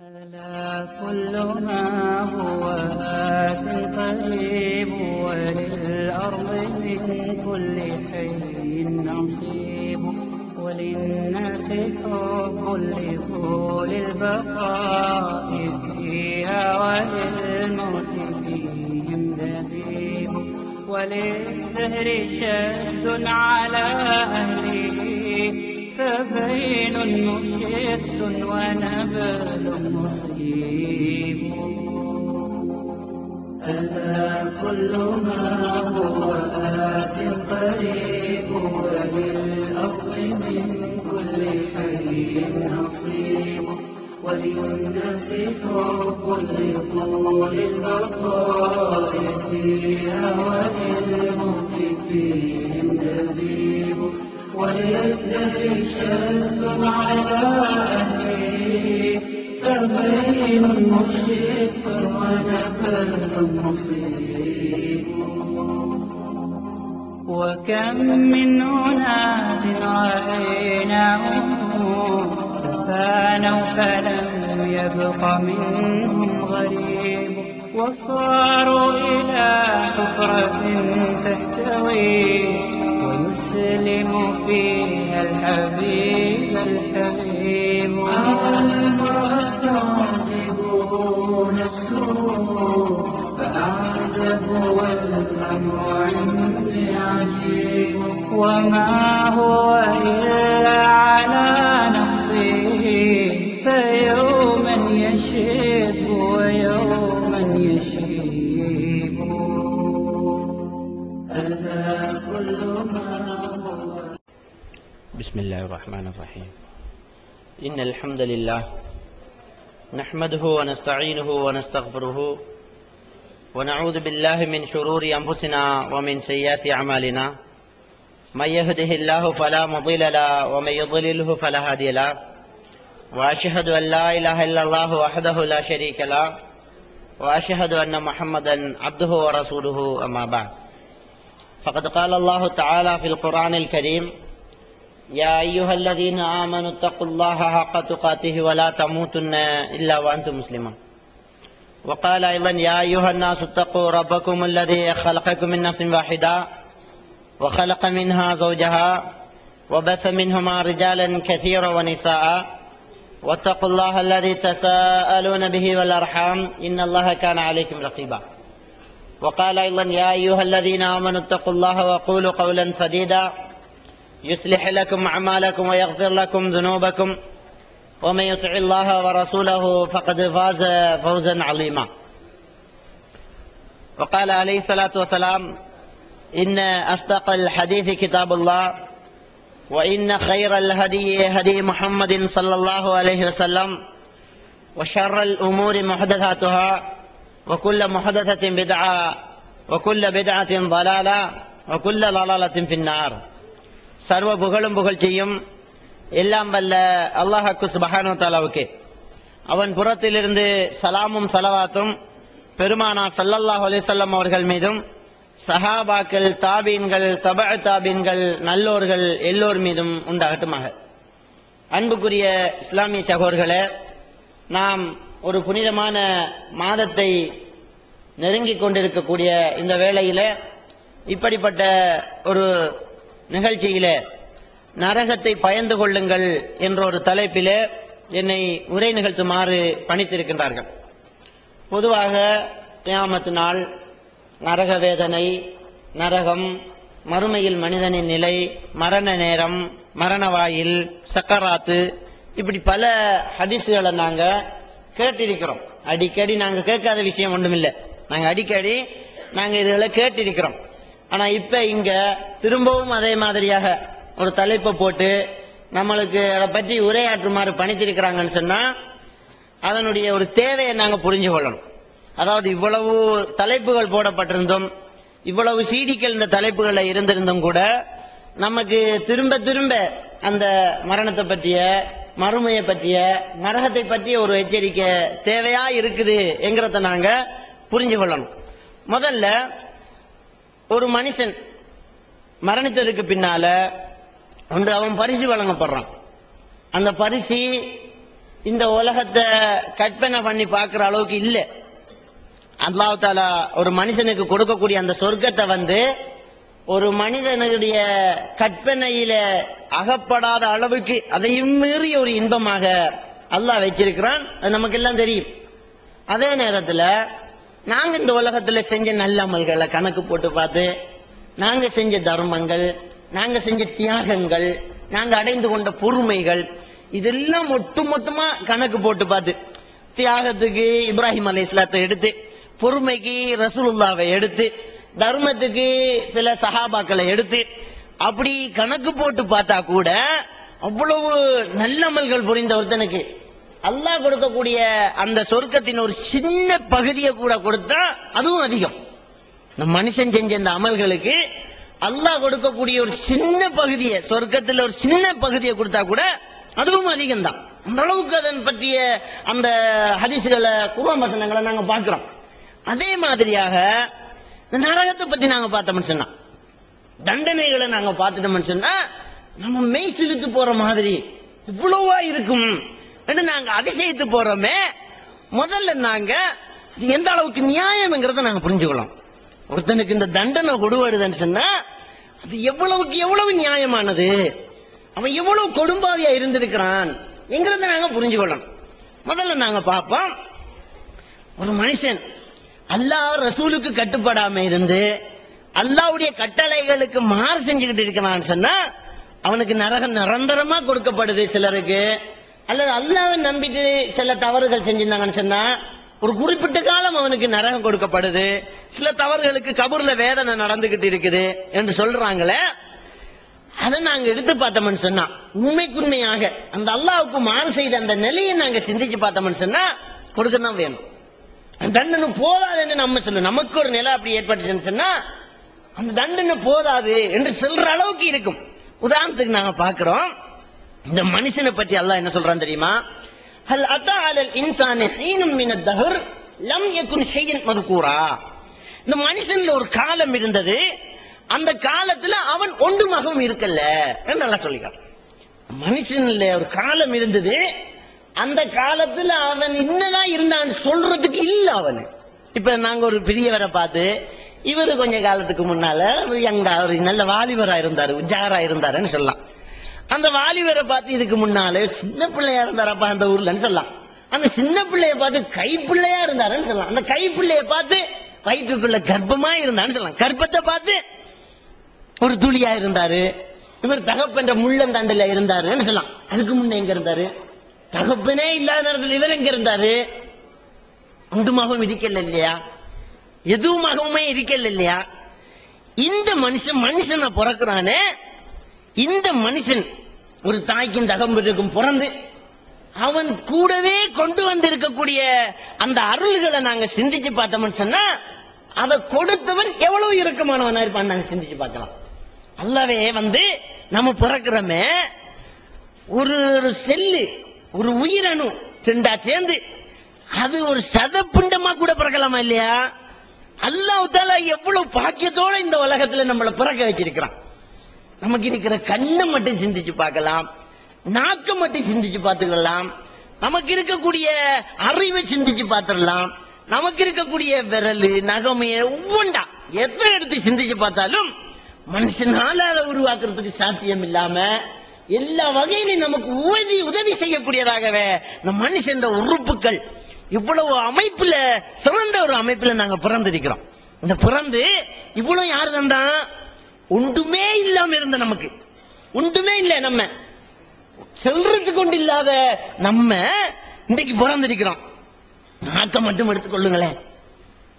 ألا كل ما هو آت قريب وللأرض من كل حي نصيب وللناس حب لطول البقاء فيها وللموت فيهم دبيب وللدهر شد على أهله فبين مشت ونبل مصيب. ألا كل ما هو آت قريب وللأرض من كل حي نصيب وللناس حب لطول البقاء فيها وللموت فيهم دبيب وللدهر شد على أهله فبين مشت ونبل مصيب. وكم من أناس رأيناهم فانوا فلم يبق منهم غريب وصاروا إلى حفرة تحتوي ويسلم فيها الحبيب الحبيب. المرأة تعجبه نفسه فأعجب والأمر عندي عجيب وما هو إلا على نفسه فيوما يشيب ويوما يشيب. ألا كل ما هو. بسم الله الرحمن الرحيم. إن الحمد لله نحمده ونستعينه ونستغفره ونعوذ بالله من شرور أنفسنا ومن سيئات أعمالنا من يهده الله فلا مضل له ومن يضلله فلا هادي له وأشهد أن لا إله إلا الله وحده لا شريك له وأشهد أن محمدا عبده ورسوله أما بعد فقد قال الله تعالى في القرآن الكريم يا أيها الذين آمنوا اتقوا الله حق تقاته ولا تموتن إلا وأنتم مسلمون. وقال أيضا يا أيها الناس اتقوا ربكم الذي خلقكم من نفس واحدة وخلق منها زوجها وبث منهما رجالا كثيرا ونساء واتقوا الله الذي تساءلون به والأرحام إن الله كان عليكم رقيبا. وقال أيضا يا أيها الذين آمنوا اتقوا الله وقولوا قولا سديدا يصلح لكم أعمالكم ويغفر لكم ذنوبكم ومن يطع الله ورسوله فقد فاز فوزا عظيما. وقال عليه الصلاة والسلام إن أصدق الحديث كتاب الله وإن خير الهدي هدي محمد صلى الله عليه وسلم وشر الأمور محدثاتها وكل محدثة بدعة وكل بدعة ضلالة وكل ضلالة في النار. சர்வ புகழும் புகழ்ச்சியும் எல்லாம் வல்ல அல்லாஹ்வுக்கு சுப்ஹானஹு வ தஆலாவுக்கு அவன் புறத்திலிருந்து சலாமும் சலவாத்தும் பெருமானார் ஸல்லல்லாஹு அலைஹி வஸல்லம் அவர்கள் மீதும் சஹாபாக்கள் தாபீன்கள் தபஅ தாபீன்கள் நல்லோர்கள் எல்லோர் மீதும் உண்டாகட்டுமாக. அன்புக்குரிய இஸ்லாமிய சகோதரர்களே, நாம் ஒரு புனிதமான மாதத்தை நெருங்கிக் கொண்டிருக்கக்கூடிய இந்த வேளையிலே இப்படிப்பட்ட ஒரு நிகழ்ச்சியிலே நரகத்தை பயந்து கொள்ளுங்கள் என்ற ஒரு தலைப்பிலே என்னை உரை நிகழ்த்துமாறு பணித்திருக்கின்றார்கள். பொதுவாக கியாமத் நாள், நரக வேதனை, நரகம், மறுமையில் மனிதனின் நிலை, மரண நேரம், மரண வாயில், சக்கராத்து, இப்படி பல ஹதீஸ்களை நாங்கள் கேட்டிருக்கிறோம். அடிக்கடி நாங்கள் கேட்காத விஷயம் ஒன்றுமில்லை, நாங்கள் அடிக்கடி இதுகளை கேட்டிருக்கிறோம். ஆனா இப்ப இங்க திரும்பவும் அதே மாதிரியாக ஒரு தலைப்பை போட்டு நம்மளுக்கு அதை பற்றி உரையாற்றுமாறு பணித்திருக்கிறாங்கன்னு சொன்னா அதனுடைய ஒரு தேவையை நாங்க புரிஞ்சு கொள்ளணும். அதாவது இவ்வளவு தலைப்புகள் போடப்பட்டிருந்தோம், இவ்வளவு சீடிகள் இந்த தலைப்புகள்ல இருந்திருந்தும் கூட நமக்கு திரும்ப திரும்ப அந்த மரணத்தை பற்றிய, மறுமையை பற்றிய, நரகத்தை பற்றிய ஒரு எச்சரிக்கை தேவையா இருக்குது என்கிறத நாங்க புரிஞ்சு கொள்ளணும். முதல்ல ஒரு மனுஷன் மரணித்ததுக்கு பின்னால ஒன்று அவன் பரிசு வழங்கப்படுறான். அந்த பரிசு இந்த உலகத்தை கற்பனை பண்ணி பார்க்கிற அளவுக்கு இல்ல. அல்லாஹ் தஆலா ஒரு மனுஷனுக்கு கொடுக்கக்கூடிய அந்த சொர்க்கத்தை ஒரு மனிதனுடைய கற்பனையில அகப்படாத அளவுக்கு அதையும் மீறிய ஒரு இன்பமாக அல்லாஹ் வச்சிருக்கிறான். அது நமக்கு எல்லாம் தெரியும். அதே நேரத்தில் நாங்க இந்த உலகத்துல செஞ்ச நல்ல அமல்களை கணக்கு போட்டு பார்த்து, நாங்க செஞ்ச தர்மங்கள், நாங்க செஞ்ச தியாகங்கள், நாங்க அடைந்து கொண்ட பொறுமைகள், இதெல்லாம் ஒட்டுமொத்தமா கணக்கு போட்டு பார்த்து, தியாகத்துக்கு இப்ராஹிம் அலைஹிஸ்ஸலாத்தை எடுத்து, பொறுமைக்கு ரசூலுல்லாவை எடுத்து, தர்மத்துக்கு சில சஹாபாக்களை எடுத்து, அப்படி கணக்கு போட்டு பார்த்தா கூட அவ்வளவு நல்லமல்கள் புரிந்த ஒருத்தனுக்கு அல்லாஹ் கொடுக்கக்கூடிய அந்த சொர்க்கத்தின் ஒரு சின்ன பகுதியை கூட கொடுத்தா அதுவும் அதிகம். இந்த மனுஷன் செஞ்ச இந்த அமல்களுக்கு அல்லாஹ் கொடுக்கக்கூடிய ஒரு சின்ன பகுதியை, சொர்க்கத்தில் ஒரு சின்ன பகுதியை கொடுத்தா கூட அதுவும் அதிகம் தான். அந்த அளவுக்கு அதன் பற்றிய அந்த ஹதீஸ்களை, குர்ஆன் வசனங்களை நாங்க பார்க்கிறோம். அதே மாதிரியாக இந்த நரகத்தை பத்தி நாங்க பார்த்தோம்னு சொன்னா, தண்டனைகளை நாங்க பார்த்துட்டோம்னு சொன்னா, நம்ம மெய் சிலுத்து போற மாதிரி இவ்வளவா இருக்கும் என்று நாங்க அதிசயித்து போறோமே. முதல்ல நாங்க எந்த அளவுக்கு நியாயம்ங்கிறத நாங்க புரிஞ்சுக்கலாம். ஒருத்தனுக்கு இந்த தண்டனை கொடுவதுன்னு சொன்னா அது எவ்வளவுக்கு எவ்வளவு நியாயமானது, அவன் எவ்வளவு கொடும்பாவியா இருந்திருக்கிறான் என்கிறத நாங்க புரிஞ்சுக்கொள்ளணும். முதல்ல நாங்க பார்ப்போம், ஒரு மனுஷன் அல்லாஹ் ரசூலுக்கு கட்டுப்படாம இருந்து அல்லாஹ்வுடைய கட்டளைகளுக்கு மாறு செஞ்சுக்கிட்டு இருக்கிறான்னு சொன்னா அவனுக்கு நரகம் நிரந்தரமா கொடுக்கப்படுது சிலருக்கு. அல்லது அல்லாஹ்வை நம்பிட்டு சில தவறுகள் செஞ்சிருந்தாங்கன்னு சொன்னா ஒரு குறிப்பிட்ட காலம் அவனுக்கு நரகம் கொடுக்கப்படுது. சில தவறுகளுக்கு கபூர்ல வேதனை நடந்துகிட்டு இருக்குது என்று சொல்றாங்களே, அதை நாங்க எடுத்து பார்த்தோம்னு சொன்னா, உண்மைக்குண்மையாக அந்த அல்லாஹ்வுக்கு மாறு செய்த அந்த நிலையை நாங்க சிந்திச்சு பார்த்தோம்னு சொன்னா கொடுக்கதான் வேணும். தண்டனை போதாதுன்னு நம்ம சொல்ல, நமக்கு ஒரு நிலை அப்படி ஏற்பட்டுச்சுன்னு சொன்னா அந்த தண்டனை போதாது என்று சொல்ற அளவுக்கு இருக்கும். உதாரணத்துக்கு நாங்க பார்க்கிறோம், இந்த மனுஷனை பற்றி அல்லாஹ் என்ன சொல்றான் தெரியுமா? ஹல் அத்தா அலல் இன்சானி ஹீனும் மினத் தஹர் லம் யகுன் ஷையன் மذ்கூரா. இந்த மனுஷன்ல ஒரு காலம் இருந்தது, அந்த காலத்துல அவன் ஒன்றுமாகவும் இருக்கல்ல என்று நல்லா சொல்லிக்கிறான். மனுஷன்ல ஒரு காலம் இருந்தது, அந்த காலத்துல அவன் இன்னதான் இருந்தான்னு சொல்றதுக்கு இல்ல அவனு. இப்ப நாங்க ஒரு பெரியவரை பார்த்து, இவரு கொஞ்ச காலத்துக்கு முன்னால ஒரு நல்ல வாலிபரா இருந்தாரு, உஜாரா இருந்தாருன்னு சொல்லலாம். அந்த வாலிபரை பார்த்து இதுக்கு முன்னால சின்ன பிள்ளையா இருந்தாரப்பா அந்த ஊர்லன்னு சொல்லலாம். அந்த சின்ன பிள்ளைய பார்த்து கைப்பிள்ளையா இருந்தாருன்னு சொல்லலாம். அந்த கைப்பிள்ளைய பார்த்து வயிற்றுக்குள்ள கர்ப்பமா இருந்தான்னு சொல்லலாம். கர்ப்பத்தை பார்த்து ஒரு துளியா இருந்தாரு. இவர் தகப்பன்ற முள்ளந்தண்டுல இருந்தாருன்னு சொல்லலாம். அதுக்கு முன்ன எங்க இருந்தாரு? தகப்பனே இல்லாத நேரத்தில் இவர் எங்க இருந்தாரு? ஒன்றுமாகவும் இருக்கல இல்லையா, எதுவுமாகவுமே இருக்கல இல்லையா? இந்த மனுஷனை பிறக்கிறானே, இந்த மனுஷன் ஒரு தாய்க்கும் தகப்பனுக்கும் பிறந்து அவன் கூடவே கொண்டு வந்திருக்கக்கூடிய அந்த அருள்களை நாங்க சிந்திச்சு பார்த்தோம்னு சொன்னா அதை கொடுத்தவன் எவ்வளவு இறுக்கமானவனா இருப்பான் நாங்க சிந்திச்சு பார்க்கலாம். அல்லாவே நம்ம பிறக்கிறோமே, ஒரு செல்லு, ஒரு உயிரணு செண்டா சேர்ந்து அது ஒரு சதப்பிண்டமா கூட பிறக்கலாமா இல்லையா? அல்லாஹ் தஆலா எவ்வளவு பாக்கியத்தோட இந்த உலகத்துல நம்மளை பிறக்க வச்சிருக்கிறான். நமக்கு இருக்கிற கண்ணை மட்டும் சிந்திச்சு பார்க்கலாம், நாக்கை மட்டும் சிந்திச்சு பார்த்துக்கலாம், நமக்கு இருக்கக்கூடிய அறிவை சிந்திச்சு பார்த்துடலாம், நமக்கு இருக்கக்கூடிய விரல் நகமைய ஒவ்வொன்றா எத்தனை எடுத்து சிந்திச்சு பார்த்தாலும் மனுஷனால அதை உருவாக்குறதுக்கு சாத்தியம் இல்லாம எல்லா வகையிலும் நமக்கு உதவி செய்யக்கூடியதாகவே இந்த மனுஷன் உறுப்புகள் இவ்வளவு அமைப்புல சிறந்த ஒரு அமைப்புல நாங்க பிறந்திருக்கிறோம். இந்த பிறந்து இவ்வளவு யாரு தந்தான்? ஒன்றுமே இல்லாம இருந்த நமக்கு ஒன்றுமே இல்லை, நம்ம செல்றதுக்கு கொண்டு இல்லாத நம்ம இன்றைக்கு பிறந்திருக்கிறோம். நாக்கை மட்டும் எடுத்துக்கொள்ளுங்களேன்,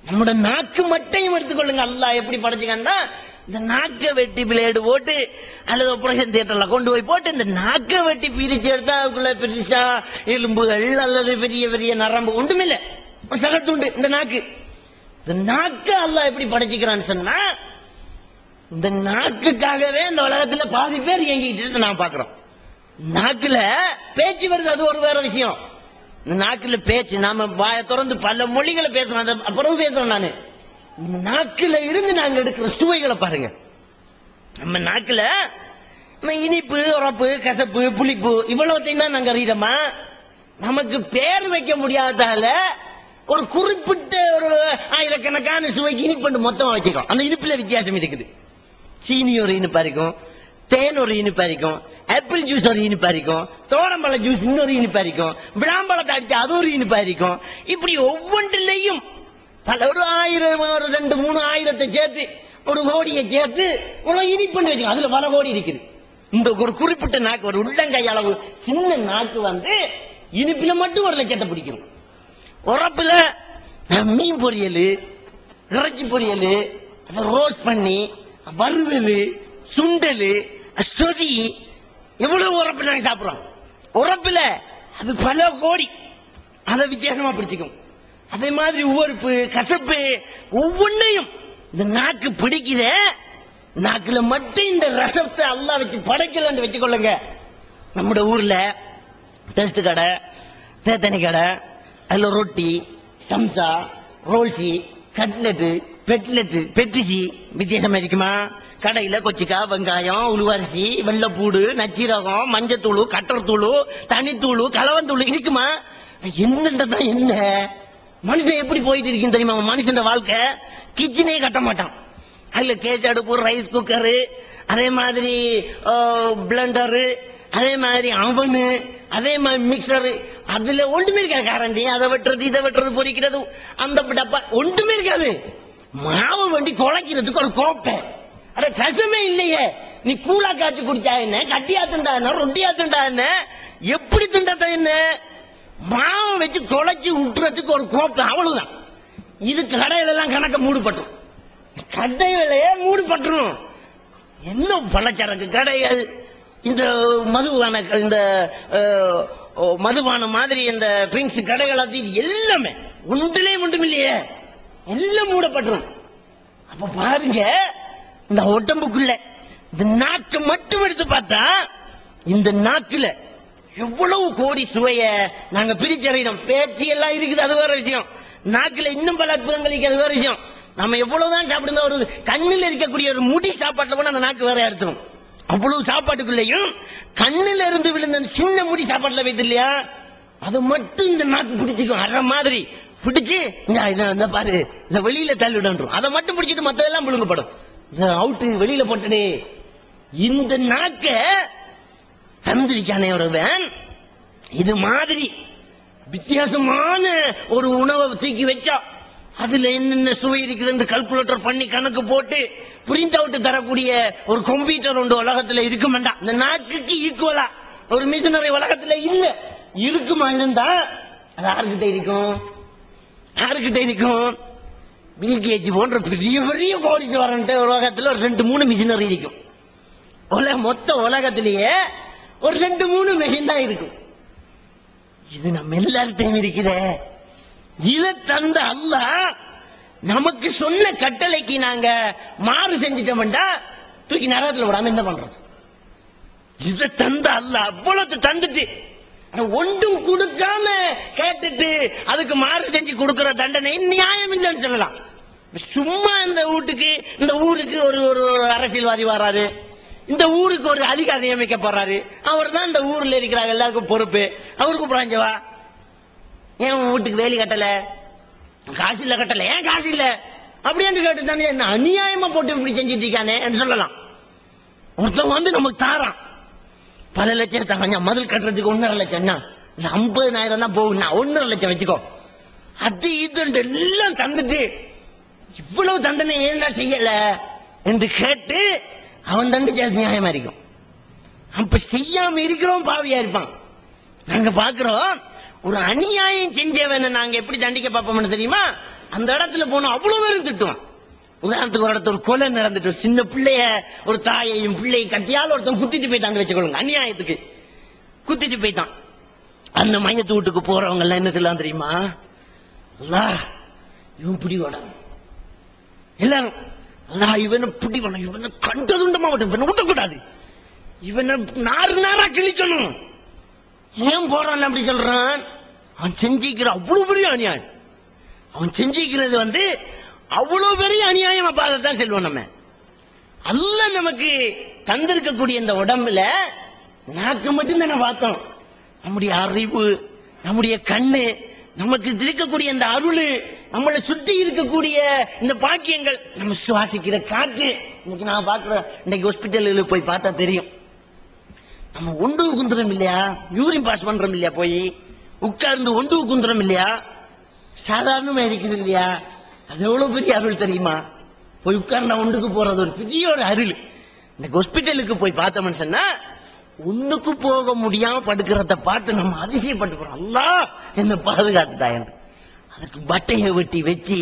நம்மோட நாக்கு மட்டும் எடுத்துக்கொள்ளுங்க. அல்லாஹ் எப்படி படைச்சுக்கன்னா, இந்த நாக்கை வெட்டி பிளேடு போட்டு அல்லது ஆபரேஷன் தியேட்டர்ல கொண்டு போய் போட்டு இந்த நாக்கை வெட்டி பிரிச்சு எடுத்தா அதுக்குள்ள பெருசா எலும்புகள் அல்லது பெரிய பெரிய நரம்பு ஒன்றுமில்லை, ஒரு சகத்துண்டு. இந்த நாக்கு, இந்த நாக்கை அல்லாஹ் எப்படி படைச்சுக்கிறான்னு சொன்னா, இந்த நாக்குக்காகவே இந்த உலகத்துல பாதி பேர் இயங்கிட்டு நான் பாக்குறோம். நாக்குல பேச்சு வருது, அது ஒரு வேற விஷயம். இந்த நாக்குல பேச்சு, நாம வாயை திறந்து பல மொழிகளை பேசுறோம், அப்புறம் பேசுறோம். நானு நாக்குல இருந்து நாங்க எடுக்கிற சுவைகளை பாருங்க. நம்ம நாக்குல இனிப்பு, உரப்பு, கசப்பு, புளிப்பு இவ்வளவுத்தையும் தான் நாங்க அறிகிறோமா? நமக்கு பேர் வைக்க முடியாதால ஒரு குறிப்பிட்ட ஒரு ஆயிரக்கணக்கான சுவைக்கு இனிப்பு மொத்தமா வச்சுக்கோம். அந்த இனிப்புல வித்தியாசம் இருக்குது. சீனி ஒரு இனிப்பா இருக்கும், தேன் ஒரு இனிப்பா இருக்கும், ஆப்பிள் ஜூஸ் ஒரு இனிப்பா இருக்கும், தோரம்பழ ஜூஸ் இன்னொரு இனிப்பா இருக்கும், விளாம்பழத்தை அடிச்சு அது ஒரு இனிப்பா இருக்கும். இப்படி ஒவ்வொன்றிலையும் பல ஒரு 1000 ஒரு 2 3 ஆயிரத்தை சேர்த்து ஒரு கோடியை சேர்த்து ஒரு இனிப்புன்னு வச்சுக்கோம். அதுல பல கோடி இருக்குது. இந்த ஒரு குறிப்பிட்ட நாக்கு ஒரு உள்ளங்கை அளவு சின்ன நாக்கு வந்து இனிப்புல மட்டும் 1 லட்சத்தை பிடிக்கும். உரப்புல மீன் பொரியல், இறைச்சி பொரியல், ரோஸ்ட் பண்ணி வறுவல், சுண்டல், சொதி, எவ்வளவு உரப்பு நாங்க சாப்பிடுறோம். உரப்புல அது பல கோடி, அதை வித்தியாசமா பிடிச்சிக்கும். அதே மாதிரி உவர்ப்பு, கசப்பு ஒவ்வொன்றையும் இந்த நாக்கு பிடிக்கிற நாக்குல மட்டும் இந்த ரசத்தை அல்லாஹ் வச்சு படைக்கலன்னு வச்சுக்கொள்ளுங்க. நம்முடைய ஊர்ல டெஸ்ட் கடை, தேத்தனி கடை, அதுல ரொட்டி, சம்சா, ரோல்சி, கட்லெட்டு, பெட்லெட்டு, பெட்டிசி வித்தியாசமா இருக்குமா? கடையில கொச்சிக்காய், வெங்காயம், உளுவரிசி, வெள்ளப்பூடு, நச்சீரகம், மஞ்சத்தூள், கட்டர்தூள், தனித்தூள், கலவந்தூள் இருக்குமா? என்னன்றதான் என்ன மனுஷன் எப்படி போயிட்டு இருக்குன்னு தெரியுமா? மனுஷன் வாழ்க்கை கிச்சனே கட்ட மாட்டான். அதுல கேஸ் அடுப்பு, ரைஸ் குக்கரு, அதே மாதிரி பிளண்டரு, அதே மாதிரி அவனு, அதே மாதிரி மிக்சரு, அதுல ஒன்றுமே இருக்காது. கரண்டி அதை வெட்டுறது, இதை வெட்டுறது, பொறிக்கிறது, அந்த டப்பா ஒன்றுமே இருக்காது. மாவு வண்டி குழைக்கிறதுக்கு ஒரு கோப்பை, அட சசமே இல்லையே. நீ கூழா காய்ச்சி குடிச்சா என்ன, கட்டியா திண்டா என்ன, ரொட்டியா திண்டா என்ன, எப்படி திண்டா என்ன, மாவு வச்சு குழைச்சி விட்டுறதுக்கு ஒரு கோப்பை, அவ்வளவுதான். இது கடையில எல்லாம் கணக்க மூடுபட்டுரும், கடையிலேயே மூடுபட்டுரும். என்ன பலச்சரக்கு கடைகள், இந்த மதுவான இந்த மதுபான மாதிரி இந்த ட்ரிங்க்ஸ் கடைகள் எல்லாமே ஒன்றும் இல்லையே, எல்லாம் மூடப்பட்டுரும். அப்ப பாருங்க, இந்த உடம்புக்குள்ள இந்த நாக்கு மட்டும் எடுத்து பார்த்தா இந்த நாக்குல எவ்வளவு கோடி சுவைய நாங்க பிரிச்சறியணும். பேச்சு எல்லாம் இருக்குது, அது வேற விஷயம். நாக்குல இன்னும் பல அற்புதங்கள் இருக்கு, அது வேற விஷயம். நம்ம எவ்வளவுதான் சாப்பிடுங்க, ஒரு கண்ணில் இருக்கக்கூடிய ஒரு முடி சாப்பாட்டுல கூட அந்த நாக்கு வேற எடுத்துரும். அவ்வளவு சாப்பாட்டுக்குள்ளேயும் கண்ணில இருந்து விழுந்த சின்ன முடி சாப்பாட்டுல வைத்து இல்லையா, அது மட்டும் இந்த நாக்கு பிடிச்சிக்கும். அற மாதிரி பிடிச்சு இந்த பாரு இந்த வெளியில தள்ளிடும், அதை மட்டும் பிடிச்சிட்டு மத்ததெல்லாம் விழுங்கப்படும். அவுட்டு வெளியில போட்டே. இந்த நாக்க தந்திரிக்கானே ஒருவன் இது மாதிரி வித்தியாசமான ஒரு உணவை தூக்கி வச்சா அதுல என்னென்ன சுவை இருக்குதுன்னு கால்குலேட்டர் பண்ணி கணக்கு போட்டு பிரிண்ட் அவுட் தரக்கூடிய ஒரு கம்ப்யூட்டர் ஒன்று உலகத்துல இருக்கும் வேண்டாம். இந்த நாக்குக்கு ஈக்குவலா ஒரு மிஷினரி உலகத்துல இல்ல. இருக்குமா இருந்தா அது யாருக்கிட்ட இருக்கும்? யாருக்கிட்ட இருக்கும்? பில்கேஜ் போன்ற பெரிய பெரிய கோடீஸ்வரன் உலகத்துல ஒரு 2-3 மிஷினரி இருக்கும். மொத்த உலகத்திலேயே ஒரு 2-3 மெஷின் தான் இருக்கும். இது நம்ம எல்லார்ட்டையும் இருக்குதே. இதை தந்த அல்லாஹ் நமக்கு சொன்ன கட்டளைக்கு நாங்க மாறு செஞ்சிட்டோம்டா தூக்கி நரகத்துல விடாம என்ன பண்றது? இதை தந்த அல்லாஹ் அவ்வளவு தந்துட்டு ஒன்றும் கொடுக்காம கேட்டுட்டு அதுக்கு மாறு செஞ்சு கொடுக்கிற தண்டனை நியாயம் இல்லைன்னு சொல்லலாம். சும்மா இந்த ஊருக்கு ஒரு அரசியல்வாதி வராரு, இந்த ஊருக்கு ஒரு அதிகாரி நியமிக்கப்படுறாரு, அவர் தான் இந்த ஊர்ல இருக்கிறாங்க எல்லாருக்கும் பொறுப்பு. அவருக்கு பிராஞ்சவா ஏன் வீட்டுக்கு வேலி கட்டல, காசு இல்ல கட்டல, ஏன் காசு இல்ல அப்படின்னு கேட்டு தானே என்ன அநியாயமா போட்டு இப்படி செஞ்சுட்டு இருக்கானே என்று சொல்லலாம். ஒருத்தவங்க வந்து நமக்கு தாரான் பல லட்சம் தாங்க, மதில் கட்டுறதுக்கு 1.5 லட்சம், 50,000 தான் போகும்னா 1.5 லட்சம் வச்சுக்கோ. அது இது எல்லாம் தந்துட்டு இவ்வளவு தண்டனை ஏன்டா செய்யல என்று கேட்டு அவன் தண்டிச்சா நியாயமா இருக்கும். அப்ப செய்யாம இருக்கிறோம் பாவியா இருப்பான். நாங்க பாக்குறோம் ஒரு அநியாயம் செஞ்சவன நாங்க எப்படி தண்டிக்க பார்ப்போம்னு தெரியுமா? அந்த இடத்துல போனோம் அவ்வளவு பேரும் திட்டுவான். உதாரணத்துக்கு ஒரு இடத்துல ஒரு கொலை நடந்துட்டு சின்ன பிள்ளைய ஒரு தாயையும் பிள்ளையும் கட்டியால் ஒருத்தன் குத்திட்டு போயிட்டாங்க வச்சுக்கொள்ளுங்க, அநியாயத்துக்கு குத்திட்டு போயிட்டான். அந்த மையத்து வீட்டுக்கு போறவங்க எல்லாம் என்ன சொல்லலாம் தெரியுமா? அல்லாஹ் இவன் பிடிவாடம், எல்லாரும் அல்லாஹ் இவனை பிடிவாடம், இவனை கண்டதுண்டமா இவனை விட்டக்கூடாது, இவனை நாரா கிழிக்கணும். ஏன் போறான் அப்படி சொல்றான்? அவன் செஞ்சிக்கிற அவ்வளவு பெரிய அநியாயம், அவன் செஞ்சிக்கிறது வந்து அவ்வளவு பெரிய அநியாயம். அப்ப அதைத்தான் செல்வோம் நம்ம. அல்லாஹ் நமக்கு தந்திருக்கக்கூடிய இந்த உடம்புல நாக்கு மட்டும் தானே பார்த்தோம். நம்முடைய அறிவு, நம்முடைய கண்ணு, நமக்கு இருக்கக்கூடிய அந்த அருள், நம்மளை சுற்றி இருக்கக்கூடிய இந்த பாக்கியங்கள், நம்ம சுவாசிக்கிற காற்று. இன்னைக்கு நான் பாக்குறேன், இன்னைக்கு ஹாஸ்பிட்டலுக்கு போய் பார்த்தா தெரியும், நம்ம ஒன்று குந்துறோம் இல்லையா, யூரின் பாஸ் பண்றோம் இல்லையா, போய் உட்கார்ந்து ஒன்று குந்துறோம் இல்லையா, சாதாரணமா இருக்குது இல்லையா, அது எவ்வளவு பெரிய அருள் தெரியுமா? போய் உட்கார்ந்தா ஒன்றுக்கு போறது ஒரு பெரிய ஒரு அருள். இந்த ஹாஸ்பிட்டலுக்கு போய் பார்த்தோம்னு சொன்னா ஒண்ணுக்கு போக முடியாம படுக்கிறத பார்த்து நம்ம அதிசயப்பட்டு போறோம், அல்லாஹ் என்ன பாதுகாத்துட்டாங்க. அதுக்கு பட்டையை வெட்டி வச்சு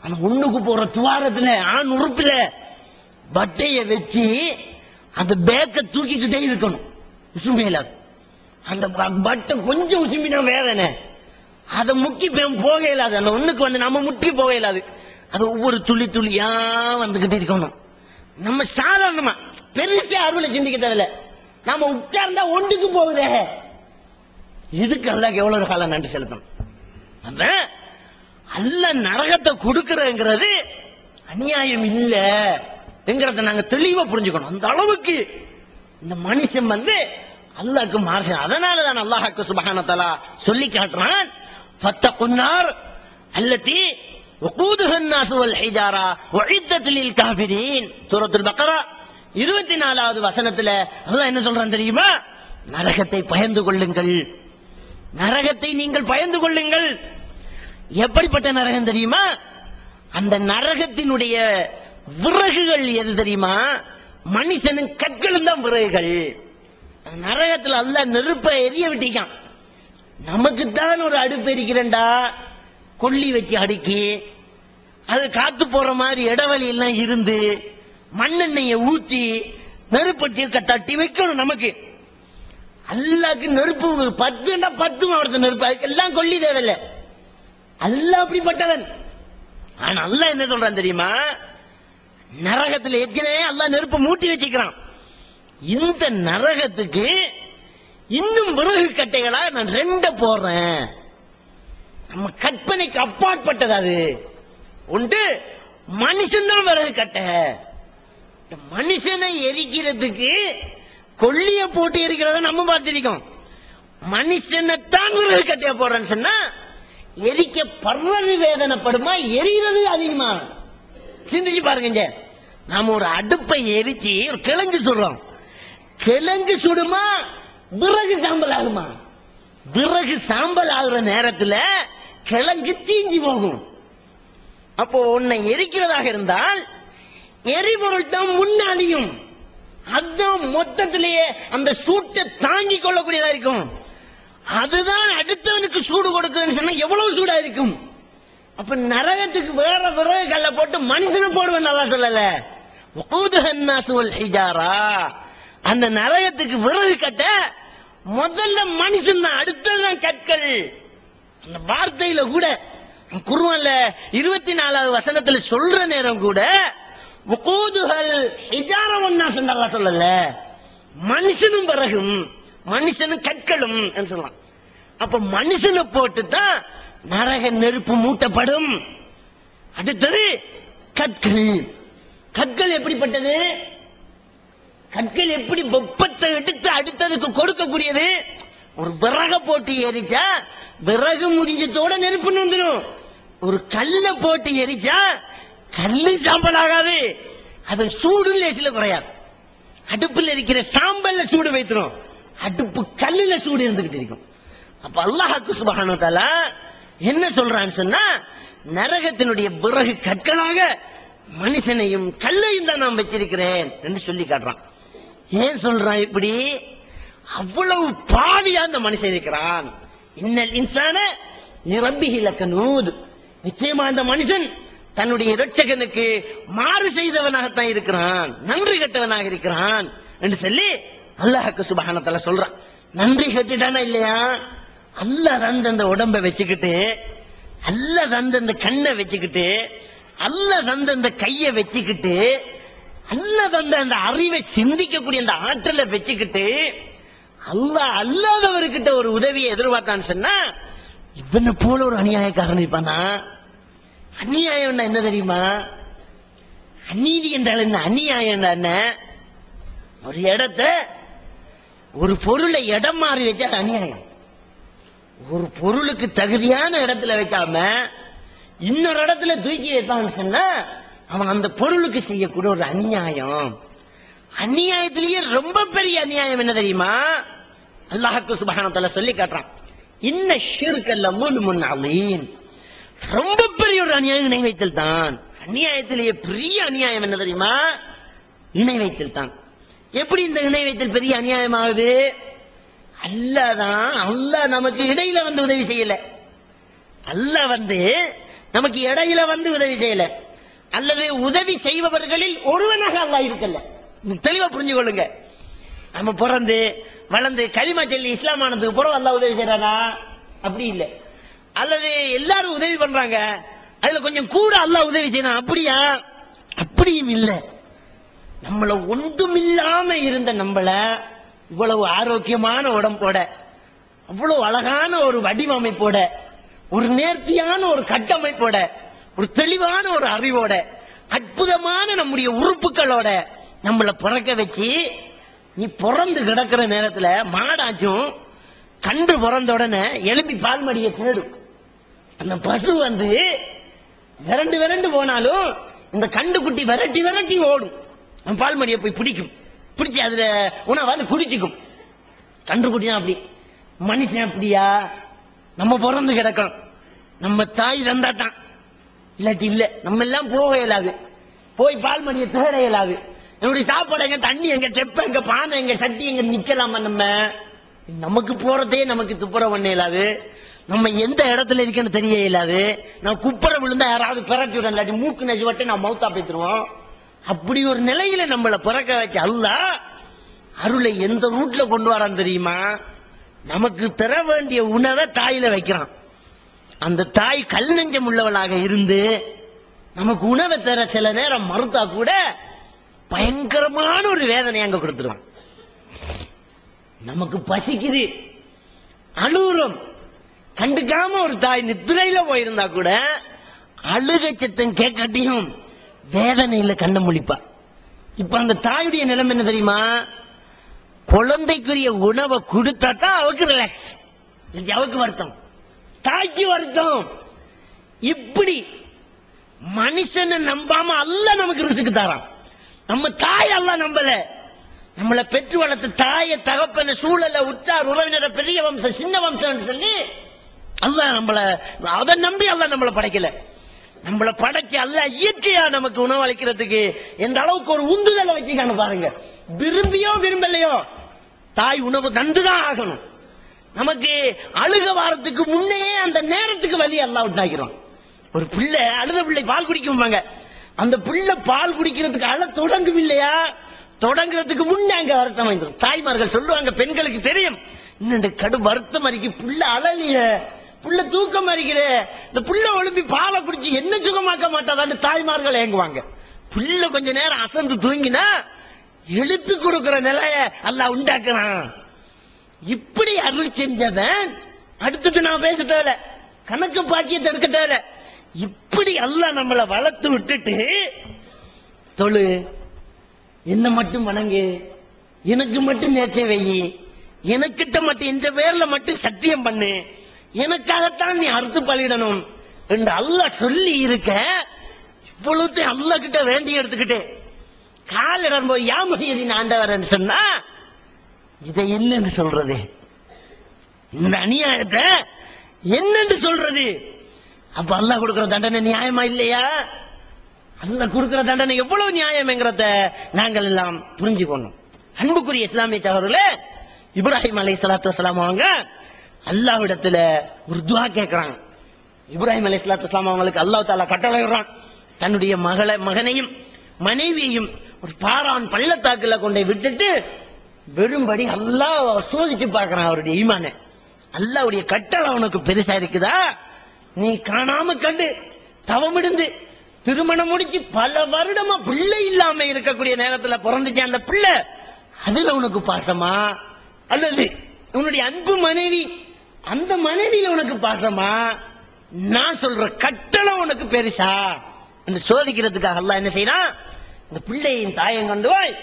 அந்த ஒண்ணுக்கு போற துவாரத்துல ஆண் உறுப்புல பட்டைய வச்சு அந்த பேக்க தூக்கிக்கிட்டே இருக்கணும், உசுமையிலாது. அந்த பட்டை கொஞ்சம் உசும்பினா வேதனை, அதை முக்கி போக இயலாது, அந்த ஒண்ணுக்கு வந்து நம்ம முட்டி போக இயலாது. அது ஒவ்வொரு துளி துளியா வந்துகிட்டே இருக்கணும். நம்ம சாதாரணமா பெருசா அருளை சிந்திக்க தேவையில்ல, நாம உட்கார்ந்தா ஒன்றுக்கு போகுதே, இதுக்கு அல்லாஹ்க்கு எவ்வளவு காலம் நன்றி செலுத்தணும். அல்லாஹ் நரகத்தை கொடுக்கறங்கிறது அநியாயம் இல்ல என்கிறத நாங்க தெளிவா புரிஞ்சுக்கணும். அந்த அளவுக்கு இந்த மனுஷன் வந்து அல்லாஹ்க்கு மார்க்கம். அதனாலதான் அல்லாஹ்க்கு சுப்ஹானஹு வ தஆலா சொல்லி காட்டுறான், ஃபத்தகுன்னார் அல்லதி வகூதுஹா الناس والحجارة وعدت للكافرين. சூரத்துல் பக்ரா 24வது வசனத்துல அல்லாஹ் என்ன சொல்றான் தெரியுமா? நரகத்தை பயந்து கொள்ளுங்கள், நரகத்தை நீங்கள் பயந்து கொள்ளுங்கள். எப்படிப்பட்ட நரகம் தெரியுமா? அந்த நரகத்தினுடைய விறகுகள் எது தெரியுமா? மனுஷனும் கற்களும் தான் விறகுகள். நரகத்தில் அல்லாஹ் நெருப்பை எரிய விட்டிக்கான். நமக்குத்தான் ஒரு அடுப்பு எரிக்கிறேன்டா, கொல்லி வச்சு அடுக்கி அது காத்து போற மாதிரி இடவெளி எல்லாம் இருந்து மண்ணெண்ணெய ஊத்தி நெருப்பட்டி தட்டி வைக்கணும். நமக்கு அல்லாஹ்க்கு நெருப்பு 10 அவரது நெருப்பு, அதுக்கெல்லாம் கொல்லி தேவையில்லை. அல்லாஹ் அப்படிப்பட்டவன். ஆனா அல்லாஹ் என்ன சொல்றான் தெரியுமா? நரகத்தில் ஏற்கனவே அல்லாஹ் நெருப்பு மூட்டி வச்சுக்கிறான். இந்த நரகத்துக்கு இன்னும் விறகு கட்டைகளா நான் 2 போடுறேன். நம்ம கற்பனைக்கு அப்பாற்பட்டது அது. ஒன்று மனுஷன் தான் விறகு கட்டை. மனுஷனை எரிக்கிறதுக்கு கொல்லிய போட்டு எரிக்கிறத நம்ம பார்த்திருக்கோம். மனுஷனைத்தான் விறகு கட்டையா போடுறேன்னு சொன்னா எரிக்க படுறது வேதனைப்படுமா, எரிகிறது அதிகமா? சிந்திச்சு பாருங்க. நாம ஒரு அடுப்பை எரிச்சு ஒரு கிழங்கு சுடுறோம், கிழங்கு சுடுமா விறகு சாம்பல் ஆகுமா? விறகு சாம்பல் ஆகுற நேரத்துல கிழங்கு தீஞ்சி போகும். அப்போ உன்னை எரிக்கிறதாக இருந்தால் எரிபொருள் தான் முன்னாடியும், அதுதான் மொத்தத்திலேயே அந்த சூட்டை தாங்கிக் கொள்ளக்கூடியதா இருக்கும். அதுதான் அடுத்தவனுக்கு சூடு கொடுக்குதுன்னு சொன்னா எவ்வளவு சூடா இருக்கும். அப்ப நரகத்துக்கு வேற விறகு கல்ல போட்டு மனுஷனை போடுவேன் நல்லா சொல்லல. அந்த நரகத்துக்கு விறகு கட்ட முதல்ல மனுஷன் தான், அடுத்ததுதான் கற்கள். அந்த வார்த்தையில கூட குர்ஆன்ல 24வது வசனத்துல சொல்ற நேரம் கூட சொல்லல, மனுஷனும் விறகும் மனுஷனும் கற்களும் சொல்லலாம். அப்ப மனுஷனை போட்டு தான் நரக நெருப்பு மூட்டப்படும். அடுத்தது கற்கள். கற்கள் எப்படிப்பட்டது? கற்கள் எப்படி வெப்பத்தை எடுத்து அடுத்ததுக்கு கொடுக்கக்கூடியது? ஒரு விறக போட்டு எரிச்சா விறகு முடிஞ்சதோட நெருப்புன்னு வந்துடும். ஒரு கல்ல போட்டு எரிச்சா கல்லு சாம்பல் ஆகாது, அது சூடு லேசில குறையாது. அடுப்புல இருக்கிற சாம்பல்ல சூடு வைத்துரும், அடுப்பு கல்லுல சூடு இருந்துகிட்டு இருக்கும். அப்ப அல்லாஹ்க்கு சுப்ஹானஹு வ தஆலா என்ன சொல்றான்னு சொன்னா, நரகத்தினுடைய விறகு கற்களாக மனுஷனையும் கல்லையும் தான் நான் வச்சிருக்கிறேன் என்று சொல்லி காட்டுறான். ஏன் சொல்றான் இப்படி? அவ்வளவு பாவியா அந்த மனுஷன் இருக்கிறான். இன்னல் இன்சான லிரப்பிஹி லகனூத். நிச்சயமா அந்த மனுஷன் தன்னுடைய இரட்சகனுக்கு மாறு செய்தவனாகத்தான் இருக்கிறான், நன்றி கெட்டவனாக இருக்கிறான் என்று சொல்லி அல்லாஹ்க்கு சுப்ஹானஹு வ தஆலா சொல்றான். நன்றி கெட்டுட்டானா இல்லையா? அல்லாஹ் தந்த அந்த உடம்பை வச்சுக்கிட்டு, அல்லாஹ் தந்த அந்த கண்ணை வச்சுக்கிட்டு, அல்லாஹ் தந்த அந்த கையை வச்சுக்கிட்டு, அல்லாஹ் தந்த அந்த அறிவை சிந்திக்கக்கூடிய அந்த ஆற்றலை வச்சுக்கிட்டு அல்லாஹ் அல்லாதவர்கிட்ட ஒரு உதவியை எதிர்பார்த்தான்னு சொன்னா இவனை போல ஒரு அநியாயக்காரன் இருப்பானா? அநியாயம் என்ன தெரியுமா? அநீதி என்றால் என்ன, அநியாயம் என்ன? ஒரு இடத்தை ஒரு பொருளை இடம் மாறி வச்சா அது அநியாயம். ஒரு பொருளுக்கு தகுதியான இடத்துல வைக்காம இன்னொரு இடத்துல தூக்கி வைத்தான்னு சொன்னா அவன் அந்த பொருளுக்கு செய்யக்கூடிய ஒரு அநியாயம். அநியாயத்திலேயே ரொம்ப பெரிய அநியாயம் என்ன தெரியுமா? அல்லாஹ் சுப்ஹானஹு வ தஆலா சொல்லி காட்டுறான், இன்ன ஷிர்க லظுல்முன் அலீம். ரொம்ப பெரிய ஒரு அநியாயம் இணை வைத்தல் தான். அநியாயத்திலேயே பெரிய அநியாயம் என்ன தெரியுமா? இணை வைத்தல் தான். எப்படி இந்த இணை வைத்தல் பெரிய அநியாயம் ஆகுது? அல்லாஹ் நமக்கு இடையில வந்து உதவி செய்யல. அல்லாஹ் நமக்கு இடையில வந்து உதவி செய்யல, அல்லது உதவி செய்பவர்களில் ஒருவனாக அல்லாஹ் இருக்கல. தெளிவா புரிஞ்சு கொள்ளுங்க. நம்ம பிறந்து வளர்ந்து களிமா சொல்லி இஸ்லாமானதுக்கு பிறகு அல்லாஹ் உதவி செய்யறானா? அப்படி இல்லை. அல்லது எல்லாரும் உதவி பண்றாங்க, அதுல கொஞ்சம் கூட அல்லாஹ் உதவி செய்யணும், அப்படியா? அப்படியும் இல்லை. நம்மள ஒன்றுமில்லாம இருந்த நம்மள இவ்வளவு ஆரோக்கியமான உடம்போட, அவ்வளவு அழகான ஒரு வடிவமைப்போட, ஒரு நேர்த்தியான ஒரு கட்டமைப்போட, ஒரு தெளிவான ஒரு அறிவோட, அற்புதமான நம்முடைய உறுப்புகளோட நம்மள பிறக்க வச்சு, நீ பிறந்து கிடக்கிற நேரத்துல மாடாச்சும் கன்று பிறந்த உடனே எழுப்பி பால் மடியை தேடும். அந்த பசு விரண்டு விரண்டு போனாலும் இந்த கண்டு குட்டி விரட்டி விரட்டி ஓடும். பால் மடியை போய் பிடிக்கும், பிடிச்சி அதுல உணவு குடிச்சுக்கும். கன்று குட்டி தான் அப்படி. மனுஷன் அப்படியா? நம்ம பிறந்து கிடக்கோம், நம்ம தாய் தந்தா தான், இல்லாட்டி இல்ல. நம்ம எல்லாம் போக இயலாது, போய் பால் மடியை தேட இயலாது. என்னுடைய சாப்பாடு எங்க, தண்ணி எங்க, தெப்ப எங்க, பானை எங்க, சட்டி எங்க, நிக்கலாமா? நமக்கு போறதே நமக்கு துப்புரம் பண்ண இயலாது. நம்ம எந்த இடத்துல இருக்கேன்னு தெரிய இயலாது. நான் குப்புற விழுந்தா யாராவது பிறட்டி விட, இல்லாட்டி மூக்கு நெஜுவட்டை நான் மவுத்தா பேத்துருவோம். அப்படி ஒரு நிலையில நம்மளை பிறக்க வச்சு அல்லாஹ் அருளை எந்த ரூட்ல கொண்டு வரான் தெரியுமா? நமக்கு தர வேண்டிய உணவை தாயில வைக்கிறான். அந்த தாய் கல் நெஞ்சம் உள்ளவளாக இருந்து நமக்கு உணவை தர சில நேரம் மறுத்தா கூட பயங்கரமான ஒரு வேதனை அங்க கொடுத்துருவான். நமக்கு பசிக்குது, அழுகுறோம், கண்டுக்காம ஒரு தாய் நித்திரையில போயிருந்தா கூட அழுகை சத்தம் கேட்காட்டியும் வேதனையில கண்ண முழிப்பா. இப்ப அந்த தாயுடைய நிலைமை என்ன தெரியுமா? குழந்தைக்குரிய உணவை கொடுத்தா தான் அவருக்கு ரிலாக்ஸ், அவருக்கு வருத்தம், தாய்க்கு வருத்தம். இப்படி மனுஷனை நம்பாம அல்லாஹ் நமக்கு ரிஸ்க் தரான். நம்ம தாய் அல்லாஹ் நம்பல. நம்மளை பெற்று வளர்த்த தாய, தகப்பன, சூழல, உற்றார் உறவினரை, பெரிய வம்சம், சின்ன வம்சம் சொல்லி அல்லாஹ் நம்மள, அதை நம்பி அல்லாஹ் நம்மளை படைக்கல. நம்மளை படைச்சு அல்லாஹ் இயற்கையா நமக்கு உணவு அளிக்கிறதுக்கு எந்த அளவுக்கு ஒரு உந்துதலை வச்சுக்கான பாருங்க. விரும்பியோ விரும்பலையோ தாய் உணவு தந்துதான் ஆகணும். நமக்கு அழுக வாரத்துக்கு முன்னே அந்த நேரத்துக்கு வழி அல்லாஹ் உண்டாக்கிறோம். ஒரு பிள்ளை அழுத பிள்ளை பால் குடிக்கும்பாங்க, அந்த பிள்ளை பால் குடிக்கிறதுக்கு அழ தொடங்கும் இல்லையா, தொடங்குறதுக்கு முன்னே அங்க வருத்தம் வந்துடும். தாய்மார்கள் சொல்லுவாங்க, பெண்களுக்கு தெரியும், இன்னும் கடு வருத்தம் அறிக்கை, புள்ள அழலிய, புள்ள தூக்கம் அறிக்கிற, இந்த புள்ள ஒழும்பி பாலை குடிச்சு என்ன சுகமாக்க மாட்டாதான்னு தாய்மார்கள் ஏங்குவாங்க. புள்ள கொஞ்ச நேரம் அசந்து தூங்கினா எழுப்பி கொடுக்கிற நிலைய அல்லாஹ் உண்டாக்குறான். இப்படி அருள் செஞ்சவன் அடுத்தது நான் பேச தேவை, கணக்கு பாக்கியத்தை எடுக்க தேவை. இப்படி அல்லாஹ் நம்மளை வளர்த்து விட்டுட்டு தொழு, என்ன மட்டும் வணங்கு, எனக்கு மட்டும் நேர்ச்சை வை, எனக்கிட்ட மட்டும் இந்த பேர்ல மட்டும் சத்தியம் பண்ணு, எனக்காகத்தான் நீ அறுத்து பலிடணும் என்று அல்லாஹ் சொல்லி இருக்க, இவ்வளவு அல்லாஹ் கிட்ட வேண்டி எடுத்துக்கிட்டு காலிடம் போய் யாமதியின் ஆண்டவர் சொன்னா இதை என்னன்னு சொல்றது? இந்த அநியாயத்தை என்னன்னு சொல்றது? அப்ப அல்லாஹ் கொடுக்கிற தண்டனை நியாயமா இல்லையா? அல்லாஹ் கொடுக்கிற தண்டனை எவ்வளவு நியாயம்ங்கிறத நாங்கள் எல்லாம் புரிஞ்சுக்கணும். அன்புக்குரிய இஸ்லாமிய சகோதரர்களே, இப்ராஹிம் அலைஹிஸ்ஸலாத்து வஸ்ஸலாம் அவங்க அல்லாஹ்விடத்துல ஒரு துஆ கேட்கிறாங்க. இப்ராஹிம் அலைஹிஸ்ஸலாத்து வஸ்ஸலாம் அவங்களுக்கு அல்லாஹ் தஆலா கட்டளையிடுறான், தன்னுடைய மகனையும் மனைவியையும் ஒரு பாரான் பள்ளத்தாக்குல கொண்டே விட்டுட்டு வெறும்படி அல்லாஹ் சோதிச்சு பார்க்கிறான் அவருடைய ஈமானை. அல்லாஹ்வுடைய கட்டளை அவனுக்கு பெருசா இருக்குதா? நீ காணாம கண்டு தவமிருந்து திருமணம் முடிச்சு பல வருடமா பிள்ளை இல்லாம இருக்கக்கூடிய நேரத்துல பிறந்துச்சு அந்த பிள்ளை, அதுல உனக்கு பாசமா, அல்லது உன்னுடைய அன்பு மனைவி அந்த மனைவியில உனக்கு பாசமா? நான் சொல்ற கட்டளை உனக்கு பெருசா என்று சோதிக்கிறதுக்காக அல்லாஹ் என்ன செய்யறான், இந்த பிள்ளையின் தாயம் கொண்டு போய்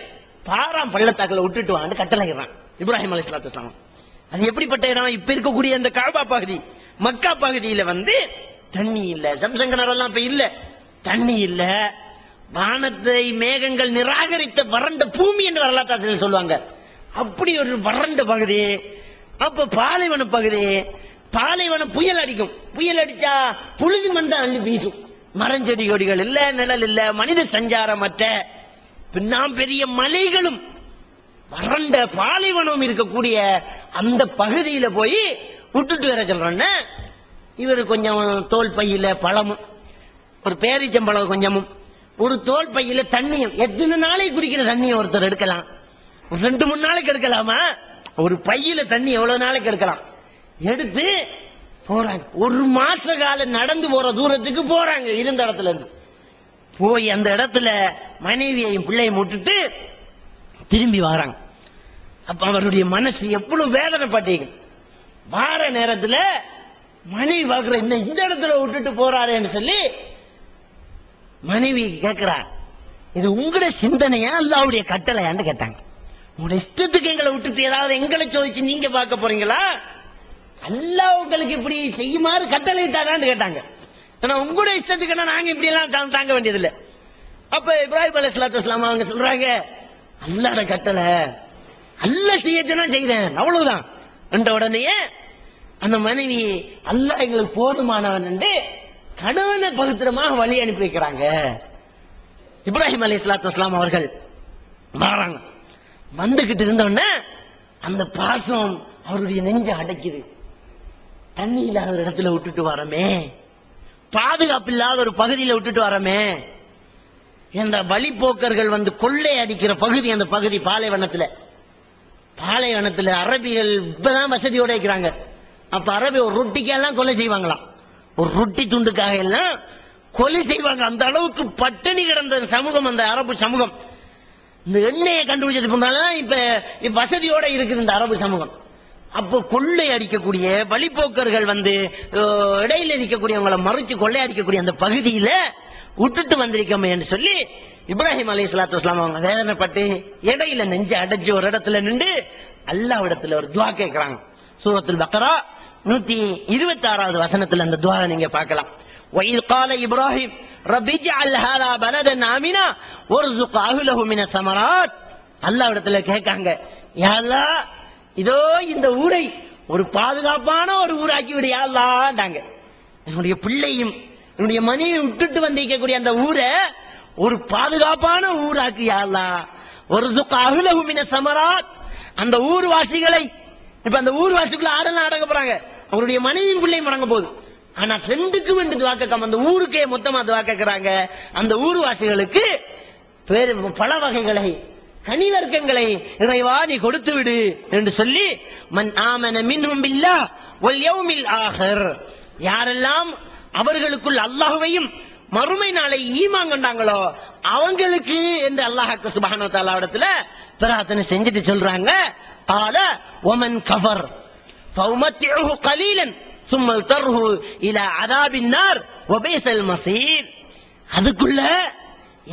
பாராம் பள்ளத்தாக்குல விட்டுட்டு வான்னு கட்டளைகிறான் இப்ராஹிம் அலைஹிஸ்ஸலாத்து வஸ்ஸலாம். அது எப்படிப்பட்ட இடம்? இப்ப இருக்கக்கூடிய அந்த காபா பகுதி, மக்கா பகுதியில தண்ணி இல்ல, சம்சம் கிணறெல்லாம் இப்ப இல்ல, தண்ணி இல்ல, வானத்தை மேகங்கள் நிராகரித்த வறண்ட பூமி என்று வரலாற்று சொல்லுவாங்க. அப்படி ஒரு வறண்ட பகுதி. அப்ப பாலைவன பகுதி, பாலைவனம் புயல் அடிக்கும், புயல் அடிச்சா புழுதி மண்டை அள்ளி வீசும், மரஞ்செடி கொடிகள் இல்ல, நிழல் இல்ல, மனித சஞ்சாரமற்ற பின்னாம் பெரிய மலைகளும் வறண்ட பாலைவனம் இருக்கக்கூடிய அந்த பகுதியில போய் விட்டுட்டு வர சொல்றோன்னு, இவர் கொஞ்சம் தோல் பையில பழமும், ஒரு பேரிச்சம்பழம் கொஞ்சமும், ஒரு தோல் பையில தண்ணியும், எத்தனை நாளைக்கு குடிக்கிற தண்ணியும் ஒருத்தர் எடுக்கலாம், 2-3 நாளைக்கு எடுக்கலாமா? ஒரு பையில தண்ணி எவ்வளவு நாளைக்கு எடுக்கலாம்? எடுத்து போறாங்க. 1 மாச காலம் நடந்து போற தூரத்துக்கு போறாங்க. இருந்த இடத்துல இருந்து போய் அந்த இடத்துல மனைவியையும் பிள்ளையும் விட்டுட்டு திரும்பி வராங்க. அப்ப அவருடைய மனசு எவ்வளவு வேதனைப்பட்டீங்க. வார நேரத்துல மனைவி பார்க்கிற, இந்த இடத்துல விட்டுட்டு போறாருன்னு சொல்லி மனைவி கேட்கிறார், இது உங்களுடைய சிந்தனையா அல்லாஹ்வுடைய கட்டளையான்னு கேட்டாங்க. உங்களுடைய இஷ்டத்துக்கு எங்களை விட்டுட்டு ஏதாவது எங்களை சோதிச்சு நீங்க பார்க்க போறீங்களா? அல்லாஹ் உங்களுக்கு இப்படி செய்யுமாறு கட்டளை தானான்னு கேட்டாங்க. ஆனா உங்களுடைய இஷ்டத்துக்கு நாங்க இப்படி எல்லாம் தாங்க வேண்டியதில்லை. அப்ப இப்ராஹிம் அலைஹிஸ்ஸலாத்து வஸ்ஸலாம் அவங்க சொல்றாங்க, அல்லாஹ்வுடைய கட்டளை, அல்லாஹ் செய்யச்சனா செய்றேன் அவ்வளவுதான் என்ற உடனே அந்த மனைவி அல்லாஹ் எங்களுக்கு போதுமானவன் என்று கணவனை பவித்திரமாக வழி அனுப்பி வைக்கிறாங்க. இப்ராஹிம் அலைஹிஸ்ஸலாத்து வஸ்ஸலாம் அவர்கள் வராங்க. வந்துகிட்டு இருந்தோடனே அந்த பாசம் அவருடைய நெஞ்ச அடைக்குது. தண்ணி இல்லாத இடத்துல விட்டுட்டு வரமே, பாதுகாப்பு இல்லாத ஒரு பகுதியில் விட்டுட்டு வரமே, இந்த வழிபோக்கர்கள் கொள்ளை அடிக்கிற பகுதி, அந்த பகுதி பாலைவனத்துல அரபிகள் இப்பதான் வசதியோட இருக்கிறாங்க. அப்ப அரபி ஒரு ரொட்டிக்கெல்லாம் கொலை செய்வாங்களாம், ஒரு ரொட்டி துண்டுக்காக எல்லாம் கொலை செய்வாங்க. அந்த அளவுக்கு பட்டினி கிடந்த சமூகம் அந்த அரபு சமூகம். இந்த எண்ணெயை கண்டுபிடிச்சது பண்ணாலும் இப்ப வசதியோட இருக்குது இந்த அரபு சமூகம். அப்போ கொள்ளை அடிக்கக்கூடிய வழிபோக்கர்கள் இடையில நிற்கக்கூடியவங்களை மறைச்சு கொள்ளை அடிக்கக்கூடிய அந்த பகுதியில விட்டுட்டு வந்திருக்கோமே என்று சொல்லி இப்ராஹிம் அலைஹிஸ்ஸலாத்து வஸ்ஸலாம் அவங்க வேதனைப்பட்டு இடையில நெஞ்ச அடைச்சு ஒரு இடத்துல நின்று அல்லாஹ்விடத்துல ஒரு துஆ கேட்கிறாங்க. சூரத்துல் பக்ரா 126வது வசனத்துல அந்த துஆவை நீங்க பார்க்கலாம். وَإِذْ قَالَ إِبْرَاهِيمُ رَبِّ اجْعَلْ هَذَا بَلَدًا آمِنًا وَارْزُقْ أَهْلَهُ مِنَ الثَّمَرَاتِ. அல்லாஹ்விடத்துல கேட்காங்க, யா அல்லாஹ் இதோ இந்த ஊரை ஒரு பாதுகாப்பான ஒரு ஊராக்கி விடு யா அல்லாஹ்டாங்க. என்னுடைய பிள்ளையும் என்னுடைய மனைவியை விட்டுட்டு வந்திருக்கக்கூடிய அந்த ஊரை ஒரு பாதுகாப்பான ஊராக்கு யா அல்லாஹ். வர்ஸுக் அஹ்லஹு மின ஸமராத், அந்த ஊர்வாசிகளை, இப்ப அந்த ஊர்வாசிக்குள்ள ஆடெல்லாம் அடங்க போறாங்க, அவருடைய மனைவியும் பிள்ளையும் அடங்க போகுது. ஆனா ரெண்டுக்கும் என்று துஆ கேட்காம அந்த ஊருக்கே மொத்தமா துஆ கேட்கிறாங்க. அந்த ஊர்வாசிகளுக்கு பல வகைகளை, கனி வர்க்கங்களை இறைவா நீ கொடுத்து விடு என்று சொல்லி, மன் ஆமன மின்ஹும் பில்லாஹ் வல் யௌமில் ஆகிர், யாரெல்லாம் அவர்களுக்குள் அல்லாஹ்வையும் மறுமை நாளை ஈமான் கொண்டாங்களோ அவங்களுக்கு என்று அல்லாஹ் சுப்ஹானஹு வ தஆலா இடத்துல பிரார்த்தனை செஞ்சுட்டு சொல்றாங்க, قال ومن كفر فأمتعه قليلا ثم اضطره الى عذاب النار وبئس المصير. அதுக்குள்ள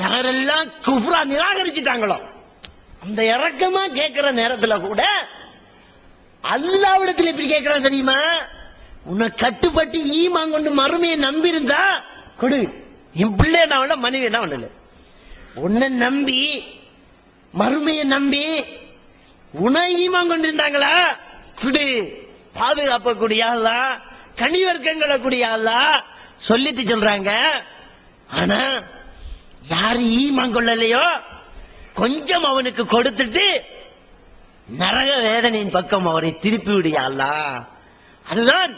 யாரெல்லாம் குஃப்ரா நிராகரிச்சிட்டாங்களோ அந்த இரக்கமா கேட்கிற நேரத்துல கூட அல்லாஹ்விடத்தில் எப்படி கேட்கிறான் தெரியுமா? உன்னை கட்டுப்பட்டு ஈமான் கொண்டு மறுமையை நம்பி இருந்தா கொடு, என் பிள்ளை என்ன பண்ணல, மனைவி என்ன பண்ணல, உன்னை நம்பி மறுமையை நம்பி உன்னை ஈமான் கொண்டிருந்தாங்களா கொடு, பாதுகாப்பு கூடிய அல்லாஹ், கனிவர்க்கங்களை கூடிய அல்லாஹ் சொல்லிட்டு சொல்றாங்க. ஆனா யாரு ஈமான் கொள்ளலையோ கொஞ்சம் அவனுக்கு கொடுத்துட்டு நரக வேதனையின் பக்கம் அவரை திருப்பி விடியா அல்லாஹ். அதுதான்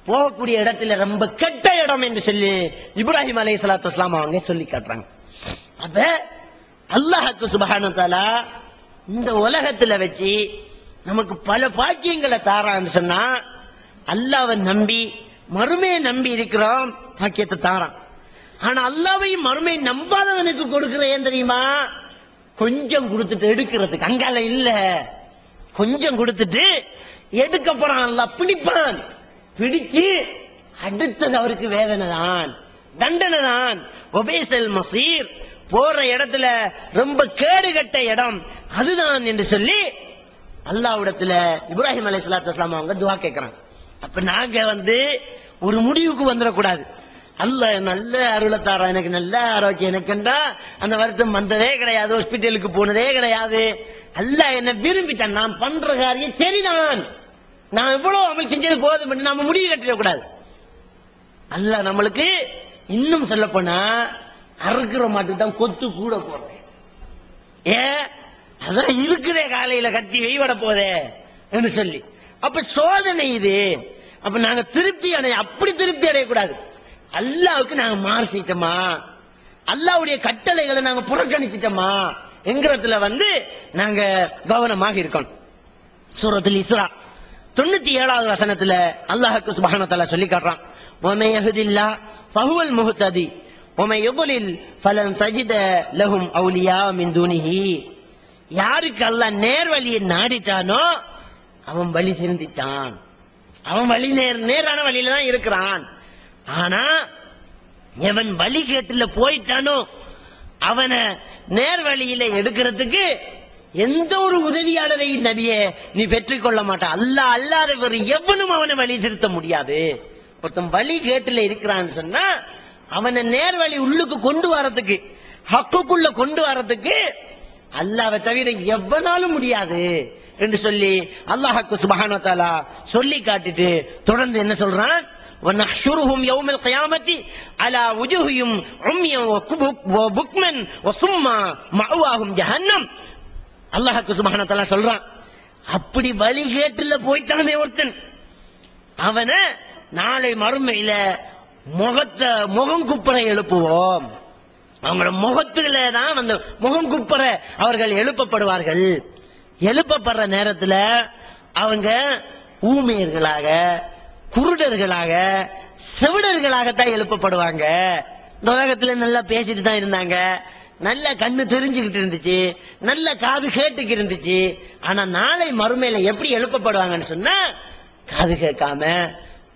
போகக்கூடிய இடத்துல ரொம்ப கெட்ட இடம் என்று சொல்லி இப்ராஹிம் அலைஹிஸ்ஸலாத்து வஸ்ஸலாம் அவங்க சொல்லி காட்டுறாங்க. அப்ப அல்லாஹ்வுக்கு சுப்ஹானஹு வ தஆலா இந்த உலகத்துல வச்சு நமக்கு பல பாக்கியங்களை தாரான்னு சொன்னா, அல்லாஹ்வை நம்பி மறுமையை நம்பி இருக்கிறோம், பாக்கியத்தை தாரான். ஆனா அல்லாஹ்வையும் மறுமையை நம்பாதவனுக்கு கொடுக்கிற ஏன் தெரியுமா? கொஞ்சம் கொடுத்துட்டு எடுக்கிறதுக்கு அங்கால இல்ல, கொஞ்சம் கொடுத்துட்டு எடுக்க போறான், அல்லாஹ் பிடிப்பான், பிடிச்சு அடுத்தது அவருக்கு வேதனை தான், தண்டனை தான். ஒபேசல் மசீர், போற இடத்துல ரொம்ப கேடுகட்ட இடம் அதுதான் என்று சொல்லி அல்லாஹ்விடத்துல இப்ராஹிம் அலைஹிஸ்ஸலாத்து வஸ்ஸலாம் அவங்க துஆ கேட்கறாங்க. அப்ப நாங்க ஒரு முடிவுக்கு வந்துடக்கூடாது. அல்லாஹ் நல்ல அருளத்தாரா, எனக்கு நல்ல ஆரோக்கியம், எனக்குண்டா அந்த வருத்தம் வந்ததே கிடையாது, ஹாஸ்பிட்டலுக்கு போனதே கிடையாது. அல்லாஹ் என்ன விரும்பிட்டான், நான் பண்ற காரியம் சரிதான், நான் எவ்வளவு அமல் செஞ்சது போதும், நாம முடிவு கட்டிடக்கூடாது. அல்லாஹ் நம்மளுக்கு இன்னும் சொல்ல போனா அறுக்கிற மாட்டுக்கு தான் கொத்து கூட போடுறேன். அதான் இருக்குதே காலையில கத்தி வெய்வட போதே என்று சொல்லி. அப்ப சோதனை இது. அப்ப நாங்க திருப்தி அப்படி திருப்தி அடையக்கூடாது. அல்லாவுக்கு நாங்க மாறு செய்யிட்டோமா, அல்லாவுடைய கட்டளைகளை நாங்க புறக்கணிச்சிட்டோமா என்கிறதுல நாங்க கவனமாக இருக்கோம். சூரத்துல் இஸ்ரா 97வது வசனத்துல அல்லாஹ் சுப்ஹானஹு வ தஆலா சொல்லி காட்டுறான், வமை யஹ்தில்லாஹ் ஃபஹுவல் முஹ்ததி வமை யுضلل ஃபலன் தஜித லஹும் அவுலியா மின் தூனிஹி. யாருக்கு அல்லாஹ் நேர்வழியை நாடிட்டானோ அவன் வழி திருந்திட்டான், அவன் வழி நேரான வழியில தான் இருக்கிறான். ஆனா எவன் வழி கேட்டுல போயிட்டானோ அவனை நேர்வழியில எடுக்கிறதுக்கு எந்த ஒரு உதவியாளரை நபியே நீ பெற்றுக்கொள்ள மாட்டான். அல்லாஹ் அல்லாதவர் எவனும் அவனை வழி திருத்த முடியாது. ஒருத்தன் வழி கேட்டுல இருக்கிறான்னு சொன்னா அவனை நேர்வழி உள்ளுக்கு கொண்டு வரதுக்கு, ஹக்குக்குள்ள கொண்டு வரதுக்கு அல்லாஹ்வை தவிர எவனாலும் முடியாது என்று சொல்லி அல்லாஹ் சுப்ஹானஹு வ தஆலா சொல்லி காட்டிட்டு தொடர்ந்து என்ன சொல்றான், وَنَحْشُرُهُمْ يَوْمَ الْقِيَامَةِ عَلَى وُجُوهِهِمْ عُمْيًا وَبُكْمًا وَثُمَّ مَأْوَاهُمْ جَهَنَّمْ. அல்லாஹ் சுப்ஹானஹு வ தஆலா சொல்றான், அப்படி வழி கேட்டுல போயிட்டானே ஒருத்தன், அவனை நாளை மறுமையில முகம் குப்புற எழுப்புவோம். அவங்களோட முகத்துல தான் அந்த முகம் குப்புற அவர்கள் எழுப்பப்படுவார்கள். எழுப்பப்படுற நேரத்துல அவங்க ஊமையர்களாக, குருடர்களாக, செவிடர்களாகத்தான் எழுப்பப்படுவாங்க. இந்த உலகத்துல நல்லா பேசிட்டு தான் இருந்தாங்க, நல்ல கண்ணு தெரிஞ்சுக்கிட்டு இருந்துச்சு, நல்ல காது கேட்டுக்கு இருந்துச்சு. ஆனா நாளை மறுமையில எப்படி எழுப்பப்படுவாங்கன்னு சொன்னா, காது கேட்காம,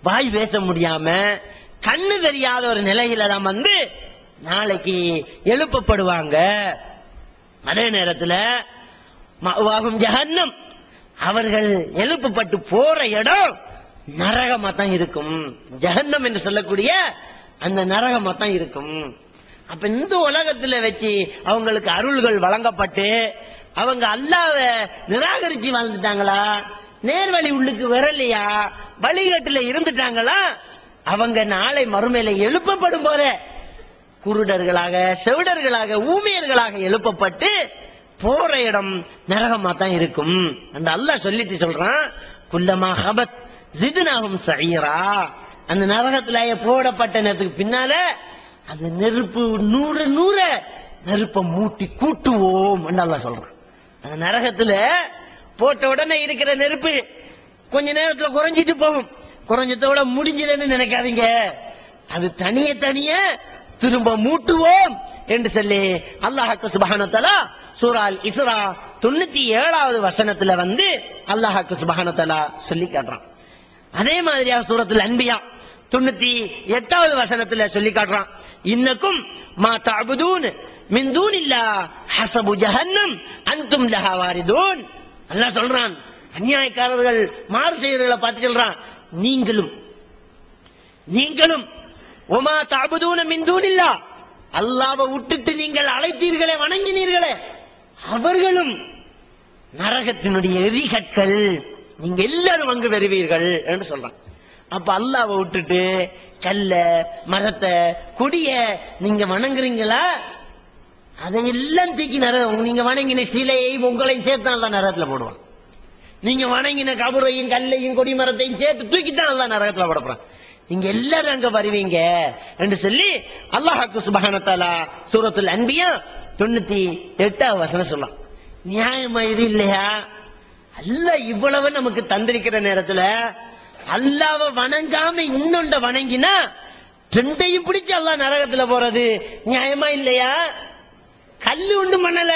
வாய் பேச முடியாம, கண்ணு தெரியாத ஒரு நிலையில தான் நாளைக்கு எழுப்பப்படுவாங்க. அதே நேரத்தில் மஅவாஹும் ஜஹன்னம், அவர்கள் எழுப்பப்பட்டு போற இடம் நரகமா தான் இருக்கும். ஜஹன்னம் என்று சொல்லக்கூடிய அந்த நரகமா தான் இருக்கும். அப்ப இந்த உலகத்துல வச்சு அவங்களுக்கு அருள்கள் வழங்கப்பட்டு அவங்க அல்லாஹ்வை நிராகரிச்சு வாழ்ந்துட்டாங்களா, நேர்வழி உள்ளுக்கு வரலையா, வழிகாட்டுல இருந்துட்டாங்களா, அவங்க நாளை மறுமையில எழுப்பப்படும் போத குருடர்களாக, செவிடர்களாக, ஊமையர்களாக எழுப்பப்பட்டு போற இடம் நரகமா தான் இருக்கும் என்று அல்லாஹ் சொல்லிட்டு சொல்றான். குல்லமா ஹபத் ஜித்னாஹும் சஈரா. அந்த நரகத்துல போடப்பட்ட நேரத்துக்கு பின்னால அந்த நெருப்பு நூற நெருப்பை மூட்டி கூட்டுவோம் என்று அல்லாஹ் சொல்றான். அந்த நரகத்துல போட்ட உடனே இருக்கிற நெருப்பு கொஞ்ச நேரத்துல குறைஞ்சிட்டு போகும். குறைஞ்சதோட முடிஞ்சதுன்னு நினைக்காதீங்க, அது தனிய திரும்ப மூட்டுவோம் என்று சொல்லி அல்லாஹ் சுப்ஹானஹு வ தஆலா சூரா அல் இஸ்ரா 97வது வசனத்துல அல்லாஹ் சுப்ஹானஹு வ தஆலா சொல்லி காட்டுறான். அதே மாதிரியா சூரத்துல் அன்பியா 98வது வசனத்துல சொல்லி காட்டுறான், இன்னக்கும் மா தஅபுதூன் மின் தூனில்லாஹ் ஹஸபு ஜஹன்னம் அன்தும் லஹா வாரிதூன். அல்லாஹ் சொல்றான், அநியாயக்காரர்கள் மாறு செய்யறவர்களை பார்த்து சொல்றான், நீங்களும் ஒமா தஅபுதூன மின் தூனில்லாஹ், அல்லாஹ்வை விட்டுட்டு நீங்கள் அழைத்தீர்களே, வணங்கினீர்களே, அவர்களும் நரகத்தினுடைய எரிகற்கள், நீங்க எல்லாரும் அங்கு வருவீர்கள் என்று சொல்றான். அப்ப அல்லாஹ்வை விட்டுட்டு கல்ல, மரத்தை, கொடிய நீங்க வணங்குறீங்களா, அதையெல்லாம் தூக்கி நரகம், நீங்க வணங்கின சிலையை உங்களையும் சேர்த்து அல்லா நரகத்துல போடுவான். நீங்க வணங்கின கபரையும் கல்லையும் கொடி மரத்தையும் சேர்த்து தூக்கித்தான் அல்லா நரகத்துல போடப்படுறான். நீங்க எல்லாரும் அங்க வருவீங்க என்று சொல்லி அல்லாஹ் சுப்ஹானஹு வ தஆலா சூரத்துல் அன்பியா 98வது வசனம் சொல்லலாம். நியாயமா இது இல்லையா? அல்லாஹ் இவ்வளவு நமக்கு தந்திருக்கிற நேரத்துல அல்லாஹ்வை வணங்காம இன்னொண்ட வணங்கினா ரெண்டையும் பிடிச்சு அல்லாஹ் நரகத்துல போறது நியாயமா இல்லையா? கல்லு ஒன்று பண்ணல,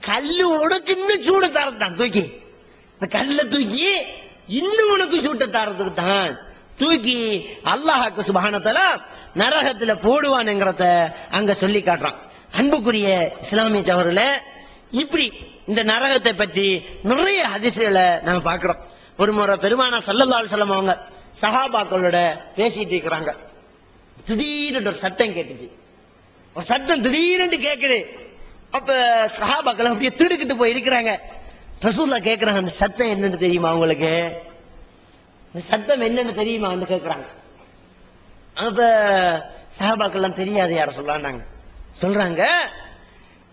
கல்லு உனக்கு இன்னும் சூடு தரத்தான், தூக்கி இந்த கல்ல தூக்கி இன்னும் உனக்கு சூட்ட தரத்துக்கு தான் தூக்கி அல்லாஹ் சுப்ஹானஹு வ தஆலா நரகத்துல போடுவான்ங்கிறத அங்க சொல்லி காட்டுறான். அன்புக்குரிய இஸ்லாமிய சகோதரர்களே, இப்படி இந்த நரகத்தை பற்றி நிறைய ஹதீஸ்களை நாம பார்க்கிறோம். ஒரு முறை பெருமானார் ஸல்லல்லாஹு அலைஹி வஸல்லம் அவங்க சஹாபாக்களோட பேசிட்டு இருக்கிறாங்க. திடீர்னு ஒரு சத்தம் கேட்டுச்சு. ஒரு சத்தம் திடீர்னு கேக்குது. அப்ப சஹாபாக்கள் அப்படியே திடுக்கிட்டு போய் இருக்கிறாங்க. ரசூலுல்லாஹ் கேக்குறாங்க, அந்த சத்தம் என்னன்னு தெரியுமா உங்களுக்கு? இந்த சத்தம் என்னன்னு தெரியுமான்னு கேக்குறாங்க. அப்ப சஹாபாக்கள் எல்லாம் தெரியாது யார சொல்லாண்டாங்க. சொல்றாங்க,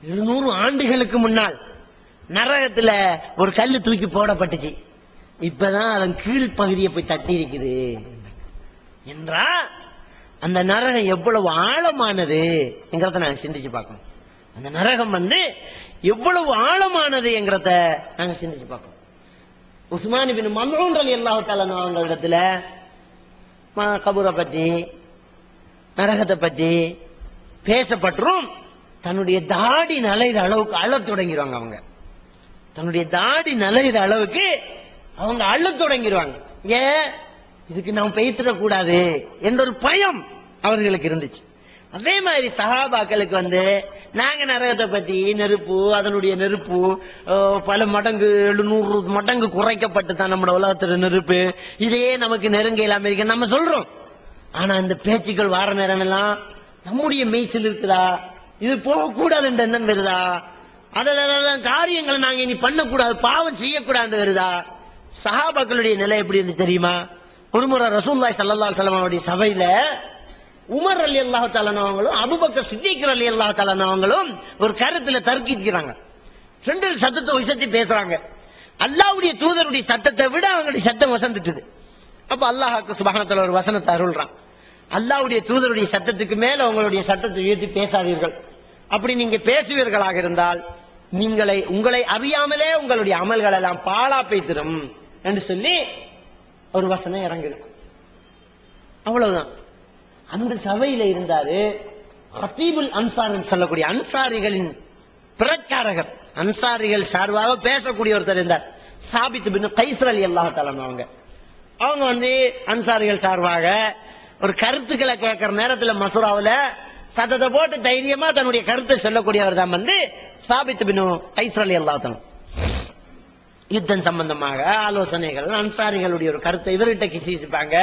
200 ஆண்டுகளுக்கு முன்னால் நரகத்துல ஒரு கல்லு தூக்கி போடப்பட்டுச்சு. இப்பதான் அதன் கீழ் பகுதியை போய் தட்டி இருக்குது என்றா அந்த நரகம் எவ்வளவு ஆழமானது என்கிறத நாங்க சிந்திச்சு பார்க்கணும். அந்த நரகம் எவ்வளவு ஆழமானது என்கிறத நாங்க சிந்திச்சு பார்க்கணும். உஸ்மான் இப்னு மம்ஊன் ரலியல்லாஹு தஆலா அவங்களிடத்துல கபூரை பத்தி நரகத்தை பத்தி பேசப்பட்டும் தன்னுடைய தாடி நலைகிற அளவுக்கு அழத் தொடங்கிடுவாங்க. அவங்க தன்னுடைய தாடி நலைகிற அளவுக்கு அவங்க அழத் தொடங்கிடுவாங்க. ஏன்? இதுக்கு நாம் பெய்திடக்கூடாது என்ற ஒரு பயம் அவர்களுக்கு இருந்துச்சு. அதே மாதிரி சஹாபாக்களுக்கு நாங்க நரகத்தை பத்தி நெருப்பு, அதனுடைய நெருப்பு பல மடங்கு 700 மடங்கு குறைக்கப்பட்டு தான் நம்ம உலகத்துல நெருப்பு, இதையே நமக்கு நெருங்க இல்லாம இருக்க நம்ம சொல்றோம். ஆனா இந்த பேச்சுக்கள் வார நேரம் எல்லாம் நம்முடைய மெய்ச்சல் இருக்குதா, இது போகக்கூடாது என்ற எண்ணம் வருதா, அதெல்லாம் காரியங்களை நாங்க இனி பண்ணக்கூடாது, பாவம் செய்யக்கூடாது வருதா? சஹாபாக்களுடைய நிலை எப்படி இருந்து தெரியுமா? ஒருமுறை ரசூலுல்லாஹி ஸல்லல்லாஹு அலைஹி வஸல்லம் அவருடைய சபையில உமர் ரலியல்லாஹு தஆலா அவங்களும் அபூபக்கர் சித்திக் ரலியல்லாஹு தஆலா அவங்களும் ஒரு கருத்துல தர்க்கிக்கிறாங்க. ரெண்டு சத்தத்தை உயர்த்தி பேசுறாங்க. அல்லாஹ்வுடைய தூதருடைய சத்தத்தை விட அவங்களுடைய சத்தம் வசந்துட்டுது. அப்ப அல்லாஹ்வுக்கு சுப்ஹானஹு வ தஆலா ஒரு வசனத்தை அருள்றான். அல்லாஹ்வுடைய தூதருடைய சத்தத்துக்கு மேல உங்களுடைய சத்தத்தை உயர்த்தி பேசாதீர்கள். அப்படி நீங்க பேசுவீர்களாக இருந்தால் உங்களை அறியாமலே உங்களுடைய அமல்கள் எல்லாம் பாழா போய்த்திரும் என்று சொல்லி ஒரு வசனம் இறங்குது. அவ்வளவுதான். அந்த சபையில இருந்தாரு ஹத்தீபுல் அன்சார் சொல்லக்கூடிய அன்சாரிகளின் பிரச்சாரகர், அன்சாரிகள் சார்பாக பேசக்கூடிய ஒருத்தர் இருந்தார். சாபித் பின் கைஸ் ரலியல்லாஹு தஆலா அவங்க அன்சாரிகள் சார்பாக ஒரு கருத்துக்களை கேட்கிற நேரத்துல மசூராவுல சத்தத்தை போட்டு தைரியமா தன்னுடைய கருத்தை சொல்லக்கூடியவர் தான் சாபித் பின் கைஸ் ரலியல்லாஹு தஆலா. யுத்தம் சம்பந்தமாக ஆலோசனைகள், அன்சாரிகளுடைய ஒரு கருத்தை இவர்கிட்ட கிசிப்பாங்க.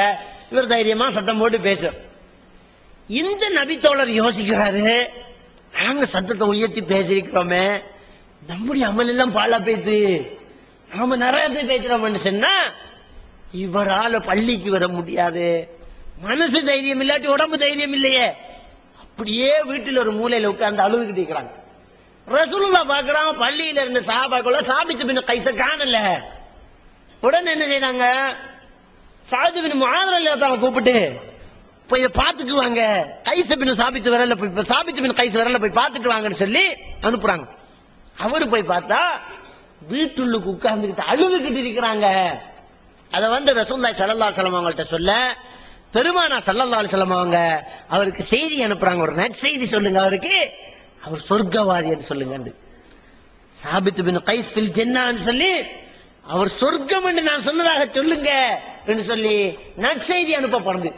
இவர் தைரியமா சத்தம் போட்டு பேசுவார். இந்த நபித்தோழர் யோசிக்கிறாரு, நாங்க சத்தத்தை உயர்த்தி பேசிருக்கிறோமே, நம்முடைய அமல் எல்லாம் பாழா பேத்து நாம நரகத்தை பேசுறோம்னு சொன்னா இவரால பள்ளிக்கு வர முடியாது. மனசு தைரியம் இல்லாட்டி உடம்பு தைரியம் இல்லையே. அப்படியே வீட்டில் ஒரு மூலையில உட்கார்ந்து அழுதுகிட்டு இருக்கிறாங்க. ரசூலுல்லாஹ் பார்க்கறாங்க, பள்ளியில இருந்த சஹாபாக்கள சாபித் பின் கைஸ காணல. உடனே என்ன செய்றாங்க, சாது பின் முஆத் ரலியல்லாஹு அன்ஹு கூப்பிட்டு போய் இதை பார்த்துட்டு வாங்க, கைஸ் பின் சாபித் வரல போய் சாபித் பின் கைஸ் வரல போய் பார்த்துட்டு வாங்கன்னு சொல்லி அனுப்புறாங்க. அவரு போய் பார்த்தா வீட்டுள்ளுக்கு உட்கார்ந்துக்கிட்டு அழுதுகிட்டு இருக்கிறாங்க. அதை ரசூலுல்லாஹி ஸல்லல்லாஹு அலைஹி வஸல்லம் அவங்கள்ட்ட சொல்ல பெருமானார் ஸல்லல்லாஹு அலைஹி வஸல்லம் அவங்க அவருக்கு செய்தி அனுப்புறாங்க. ஒரு நற்செய்தி சொல்லுங்க அவருக்கு, அவர் சொர்க்கவாதி என்று சொல்லுங்க. சாபித் பின் கைஸ் ஃபில் ஜன்னஹ்னு சொல்லி அவர் சொர்க்கம் என்று நான் சொன்னதாக சொல்லுங்க என்று சொல்லி நற்செய்தி அனுப்பப்படுது.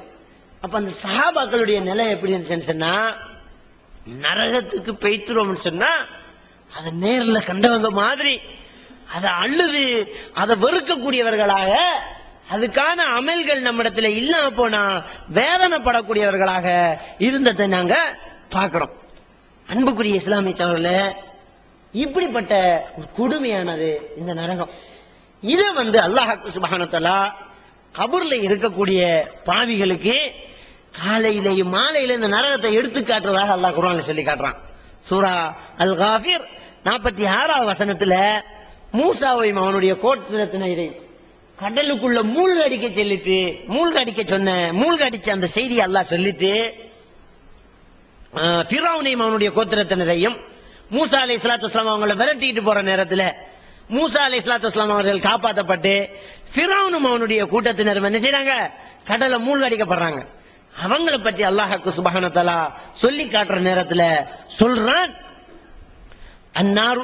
அப்ப அந்த சஹாபாக்களுடைய நிலை எப்படி இருந்துச்சுன்னு சொன்னா, நரகத்துக்கு பெய்த்துறோம்னு சொன்னா அதை நேர்ல கண்டவங்க மாதிரி அதை அழுது அதை வெறுக்கக்கூடியவர்களாக, அதுக்கான அமல்கள் நம்மிடத்துல இல்லாம போனா வேதனைப்படக்கூடியவர்களாக இருந்ததை நாங்க பார்க்கிறோம். அன்புக்குரிய இஸ்லாமிய தோழர்களே, இப்படிப்பட்ட கொடுமையானது இந்த நரகம். இதை அல்லாஹ் சுப்ஹானஹு வ தஆலா கபூர்ல இருக்கக்கூடிய பாவிகளுக்கு காலையிலேயும் மாலையில இந்த நரகத்தை எடுத்து காட்டுறதாக அல்லாஹ் குர்ஆன்ல சொல்லி காட்டுறான். சூரா அல் காஃபிர் 46வது வசனத்துல மூசாவையும் அவனுடைய கோத்திரத்தினரை கடலுக்குள்ள மூழ்கடிக்க சொல்லிட்டு மூழ்கடிச்ச அந்த செய்தியை அல்லாஹ் சொல்லிட்டு ஃபிரௌனையும் அவனுடைய கோத்திரத்தினரையும் மூசா அலைஹிஸ்ஸலாத்து வஸ்ஸலாம் அவங்களை விரட்டிட்டு போற நேரத்துல மூசா அலைஹிஸ்ஸலாத்து வஸ்ஸலாம் அவர்கள் காப்பாற்றப்பட்டு ஃபிரௌனும் அவனுடைய கூட்டத்தினரும் என்ன செய்றாங்க, கடலை மூழ்கடிக்கப்படுறாங்க. அவங்களை பற்றி அல்லாஹ் சுப்ஹானஹு வ தஆலா சொல்லி காட்டுற நேரத்துல சொல்றான், அன்னாரு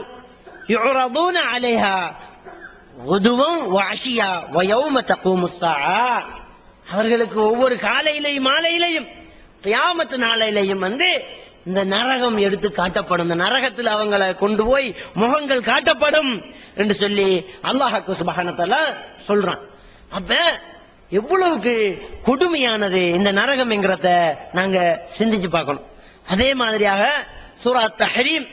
யுரதுன அலைஹா குதுவன் வ அஷியா வ யௌம தகூமுஸ் ஸாஆ. அவர்களுக்கு ஒவ்வொரு காலையிலையும் மாலையிலையும் கியாமத் நாளையிலையும் இந்த நரகம் எடுத்து காட்டப்படும், இந்த நரகத்தில் அவங்களை கொண்டு போய் முகங்கள் காட்டப்படும் என்று சொல்லி அல்லாஹ் சுப்ஹானஹு வ தஆலா சொல்றான். அப்ப எவ்வளவுக்கு கொடுமையானது இந்த நரகம் என்கிறத நாங்க சிந்திச்சு பார்க்கணும். அதே மாதிரியாக சூரா தஹ்ரீம்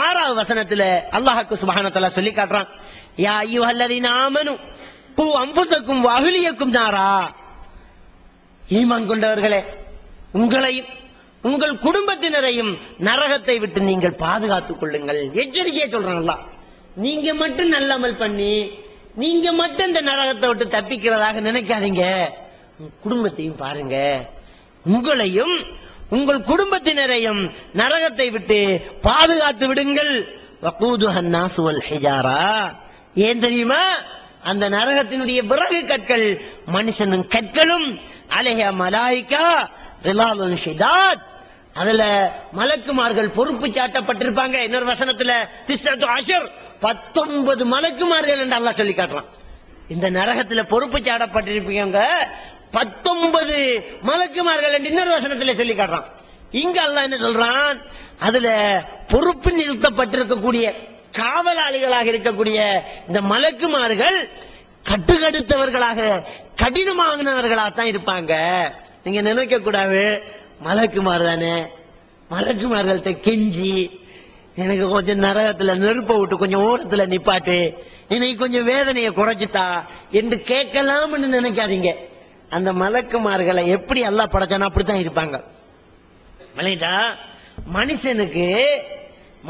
6வது வசனத்துல அல்லாஹ் சுப்ஹானஹு வ தஆலா சொல்லி காட்டுறான், யா அய்யுஹல்லதீன ஆமனு கூ அன்ஃபுஸக்கும் வ அஹ்லியக்கும் நாரா. ஈமான் கொண்டவர்களே, உங்களையும் உங்கள் குடும்பத்தினரையும் நரகத்தை விட்டு நீங்கள் பாதுகாத்துக் கொள்ளுங்கள். எச்சரிக்கையை சொல்றான் அல்லாஹ். நீங்க மட்டும் நல்ல அமல் பண்ணி நீங்க மட்டும் இந்த நரகத்தை விட்டு தப்பிக்கிறதாக நினைக்காதீங்க. குடும்பத்தையும் பாருங்க, உங்களையும் உங்கள் குடும்பத்தினரையும் நரகத்தை விட்டு பாதுகாத்து விடுங்கள். வகூதுஹன் நாஸ் வல் ஹிஜாரா. ஏன் தெரியுமா? அந்த நரகத்தினுடைய விறகு கற்கள் மனுஷனும் கற்களும். அலைஹா மலாயிகா ரிலாலுன் ஷிதாத். அதுல மலக்குமார்கள் பொறுப்பு சாட்டப்பட்டிருப்பாங்க. இன்னொரு வசனத்துல 19 மலக்குமார்கள் என்று அல்லாஹ் சொல்லி காட்டுறான். இந்த நரகத்துல பொறுப்பு சாட்டப்பட்டிருப்பீங்க 19 மலக்குமார்கள் என்று இன்னொரு வசனத்துல சொல்லி காட்டுறான். இங்க அல்லாஹ் என்ன சொல்றான்? அதுல பொறுப்பு நிறுத்தப்பட்டிருக்கக்கூடிய காவலாளிகளாக இருக்கக்கூடிய இந்த மலக்குமார்கள் கட்டுக்கடுத்தவர்களாக கடினமானவர்களாகத்தான் இருப்பாங்க. நீங்க நினைக்க கூடாது மலக்குமார் தானே, மலக்குமார்கள்ட்ட கெஞ்சி எனக்கு கொஞ்சம் நரகத்துல நெருப்ப விட்டு கொஞ்சம் ஓரத்துல நிப்பாட்டு, இன்னைக்கு கொஞ்சம் வேதனையை குறைச்சித்தா என்று கேட்கலாம்னு நினைக்காதீங்க. அந்த மலக்குமார்களை எப்படி அல்லாஹ் படைச்சானோ அப்படித்தான் இருப்பாங்க. மனுஷனுக்கு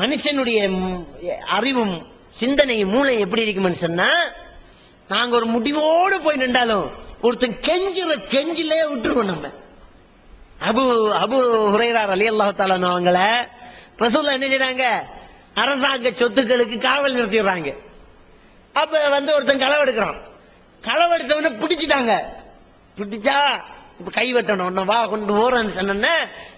மனுஷனுடைய அறிவும் சிந்தனையும் மூளை எப்படி இருக்குன்னு சொன்னா, நாங்க ஒரு முடிவோடு போய் நின்றாலும் ஒருத்தன் கெஞ்சிலே விட்டுருவோம். நம்ம அபு ஹுரைரா ரலியல்லாஹு தஆலா அவங்கள ரசூலுல்லாஹ் என்ன செய்றாங்க? அரசாங்க சொத்துக்களுக்கு காவல் நிறுத்திடுறாங்க. அப்ப ஒருத்தன் களவெடுக்கிறான். களவெடுத்தவன பிடிச்சிட்டாங்க. பிடிச்சா இப்ப கை வெட்டணும், ஒன்ன வா கொண்டு போறேன்னு சொன்ன,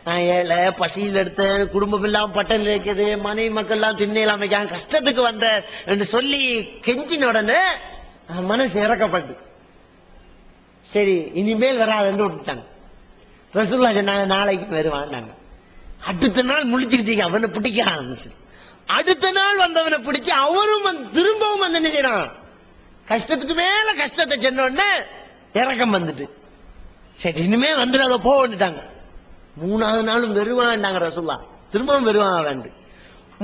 நான் ஏழை பசியில் எடுத்த குடும்பம் எல்லாம் பட்டன் இருக்குது, மனைவி மக்கள் எல்லாம் திண்ணையில் அமைக்காங்க, கஷ்டத்துக்கு வந்த என்று சொல்லி கெஞ்சின உடனே மனசு இறக்கப்பட்டு சரி இனிமேல் வராதுன்னு விட்டுட்டாங்க. ரசூலுல்லாஹ் சொன்னாங்க நாளைக்கு வருவான்னாங்க. அடுத்த நாள் முழிச்சுக்கிட்டீங்க அவனை பிடிக்க ஆரம்பிச்சு. அடுத்த நாள் வந்தவனை பிடிச்சு அவரும் திரும்பவும் வந்து என்ன செய்யறான்? கஷ்டத்துக்கு மேல கஷ்டத்தை சொன்ன உடனே இறக்கம் வந்துட்டு சரி இனிமே வந்துடாத போட்டாங்க. 3வது நாளும் வருவான்டாங்க ரசூலுல்லாஹ். திரும்பவும் வருவான் வந்து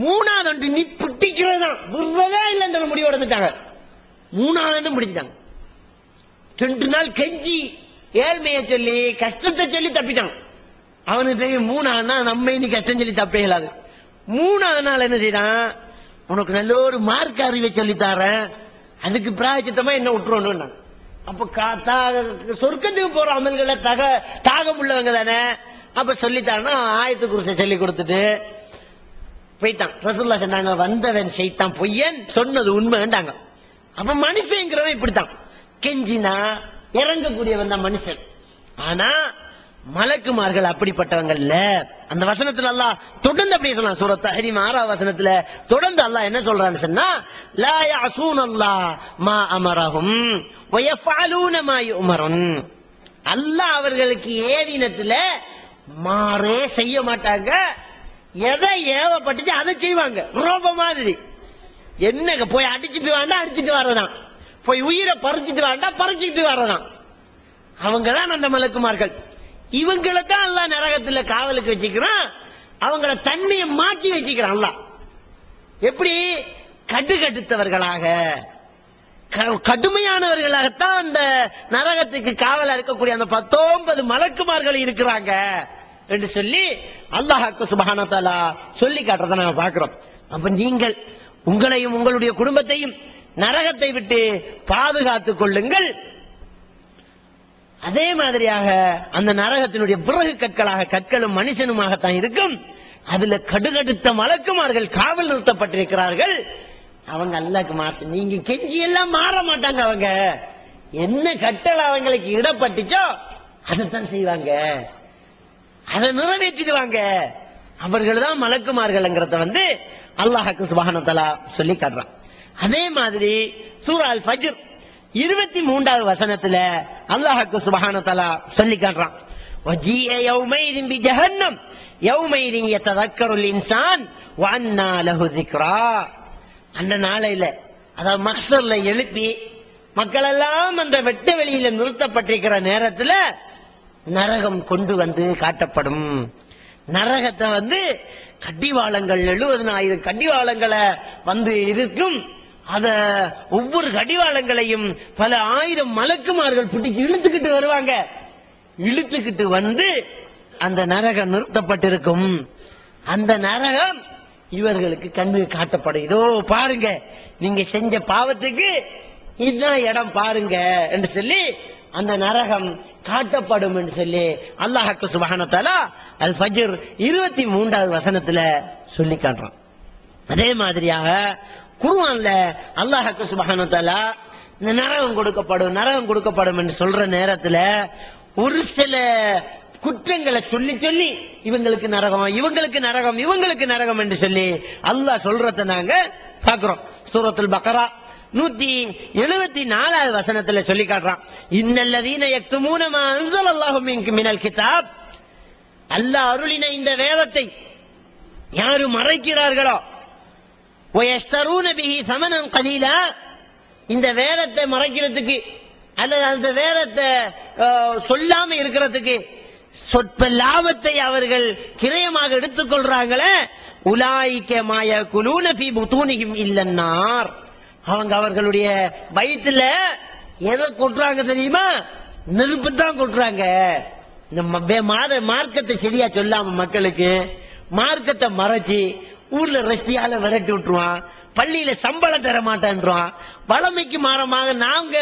3வது நீ பிடிக்கிறதான் விடுறதே இல்லைன்ற முடிவு எடுத்துட்டாங்க. 3வது பிடிச்சிட்டாங்க. 2 நாள் கெஞ்சி ஏழ்மையை சொல்லி கஷ்டத்தை சொல்லி தப்பிட்டான். அவனுக்கு தெரியும் 3வது நாள் நம்ம இனி கஷ்டம் சொல்லி தப்பே இல்லாது. 3வது நாள் என்ன செய்யறான்? உனக்கு நல்ல ஒரு மார்க் அறிவை சொல்லி தரேன், அதுக்கு பிராயச்சித்தமா என்ன விட்டுருவோம். அப்ப சொர்க்கத்துக்கு போற அமல்களை தாகம் உள்ளவங்க தானே, அப்ப சொல்லித்தானா ஆயத்து குருசை சொல்லி கொடுத்துட்டு போயிட்டான். ரசூலுல்லாஹ் சொன்னாங்க வந்தவன் ஷைத்தான் பொய்யன், சொன்னது உண்மைண்டாங்க. அப்ப மனுஷங்கிறவன் இப்படித்தான் கெஞ்சினா இறங்கக்கூடியவன் தான் மனுஷன். ஆனா மலக்குமார்கள் அப்படிப்பட்டவங்க இல்ல. அந்த வசனத்துல அல்லாஹ் தொடர்ந்து அப்படியே சொல்லலாம். சூரத் தஹ்ரீம் 6வது வசனத்துல தொடர்ந்து அல்லாஹ் என்ன சொல்றான்னு சொன்னா, லா யஅஸூனல்லாஹ் மா அமரஹும் வ யஃஅலூன மா யுமருன். அல்லாஹ் அவர்களுக்கு ஏவினத்துல மாறே செய்ய மாட்டாங்க. எதை ஏவப்பட்டுச்சு அதை செய்வாங்க. ரோப மாதிரி என்ன போய் அடிச்சுட்டு வேண்டாம் அடிச்சுட்டு வரதான், போய் உயிரை பறிச்சுட்டு வேண்டாம் பறிச்சுட்டு வரதான். அவங்கதான் அந்த மலக்குமார்கள். இவங்களை தான் அல்லாஹ் நரகத்துல காவலுக்கு வச்சுக்கிறான். அவங்கள தன்மையை மாற்றி வச்சுக்கிறான் அல்லாஹ். எப்படி? கடுகடுத்தவர்களாக கடுமையானவர்களாகத்தான் அந்த நரகத்துக்கு காவலா இருக்கக்கூடிய அந்த 19 மலக்குமார்கள் இருக்கிறாங்க என்று சொல்லி அல்லாஹ் சுப்ஹானஹு வ தஆலா சொல்லி காட்டுறதை நாம பார்க்கிறோம். அப்ப நீங்கள் உங்களையும் உங்களுடைய குடும்பத்தையும் நரகத்தை விட்டு பாதுகாத்துக் கொள்ளுங்கள். அதே மாதிரியாக அந்த நரகத்தினுடைய பிறகு கற்களும் மனுஷனுமாகத்தான் இருக்கும். அதுல கடுகடுத்த மலக்குமார்கள் காவல் நிறுத்தப்பட்டிருக்கிறார்கள். அவங்க அல்லாஹ்க்கு மாசு. நீங்க கெஞ்சி எல்லாம் மாற மாட்டாங்க. அவங்க என்ன கட்டளை அவங்களுக்கு இடப்பட்டுச்சோ அதைத்தான் செய்வாங்க, அதை நிறைவேற்றிடுவாங்க. அவர்கள் தான் மலக்குமார்கள் அல்லாஹ் சுப்ஹானஹு வ தஆலா சொல்லி காட்டுறான். அதே மாதிரி சூரா அல் ஃபஜ்ர் 23வது வசனத்துல அல்லாஹ் சுப்ஹானஹு வ தஆலா சொல்லி காட்டுறான், வஜீஅ யௌமைதின் பிஜஹன்னம் யௌமைதின் யததக்கருல் இன்சான் வ அன்னா லஹு ذிக்ரா. அந்த நாளையில அதாவது மஹ்ஷர்ல எழுப்பி மக்கள் எல்லாம் அந்த வெட்ட வெளியில நிறுத்தப்பட்டிருக்கிற நேரத்துல நரகம் கொண்டு வந்து காட்டப்படும். நரகத்தை வந்து கடிவாளங்கள் 70,000 கடிவாளங்களை வந்து இருக்கும். அத ஒவ்வொரு கடிவாளங்களையும் பல ஆயிரம் மலக்குமார்கள் பிடிச்சு இழுத்துக்கிட்டு வருவாங்க. இழுத்துக்கிட்டு வந்து அந்த நரகம் நிறுத்தப்பட்டிருக்கும். அந்த நரகம் இவர்களுக்கு கண்ணு காட்டப்படும். இதோ பாருங்க, நீங்க செஞ்ச பாவத்துக்கு இதுதான் இடம் பாருங்க என்று சொல்லி அந்த நரகம் காட்டப்படும் என்று சொல்லி அல்லாஹ் சுப்ஹானஹு வ தஆலா அல் ஃபஜ்ர் 23வது வசனத்துல சொல்லி காட்டுறான். அதே மாதிரியாக குர்ஆன்ல அல்லாஹ் சுப்ஹானஹு வ தஆலா இந்த நரகம் கொடுக்கப்படும் என்று சொல்ற நேரத்துல ஒரு சில குற்றங்களை சொல்லி சொல்லி இவங்களுக்கு நரகம் என்று சொல்லி அல்லாஹ் சொல்றத நாங்க பார்க்கிறோம். சூரத்துல் பக்ரா 174வது வசனத்துல சொல்லி காட்டுறான். இன்னல்லதீன யக்துமூன மா அன்ஸலல்லாஹு மினல் கிதாப், அல்லாஹ் அருளின இந்த வேதத்தை யாரு மறைக்கிறார்களோ, வயஸ்தரூன பிஹி ஸமனன் கலீலா, இந்த வேதத்தை மறைக்கிறதுக்கு அல்லது அந்த வேதத்தை சொல்லாம இருக்கிறதுக்கு சொற்ப லாபத்தை அவர்கள் கிரயமாக எடுத்துக்கொள்றாங்களே, உலாயிக மா யகுலூன ஃபீ புதூனிஹிம் இல்லன்னார், அவங்க அவர்களுடைய வயிற்றுல எதை கொட்டுறாங்க தெரியுமா? நெருப்பு தான் கொட்டுறாங்க. இந்த மார்க்கத்தை சரியா சொல்லாம மக்களுக்கு மார்க்கத்தை மறைச்சு ஊர்ல ரஷ்டியால விரட்டி விட்டுருவான், பள்ளியில சம்பளம் தர மாட்டேன்றான். வளமைக்கு மாறமாக நாங்க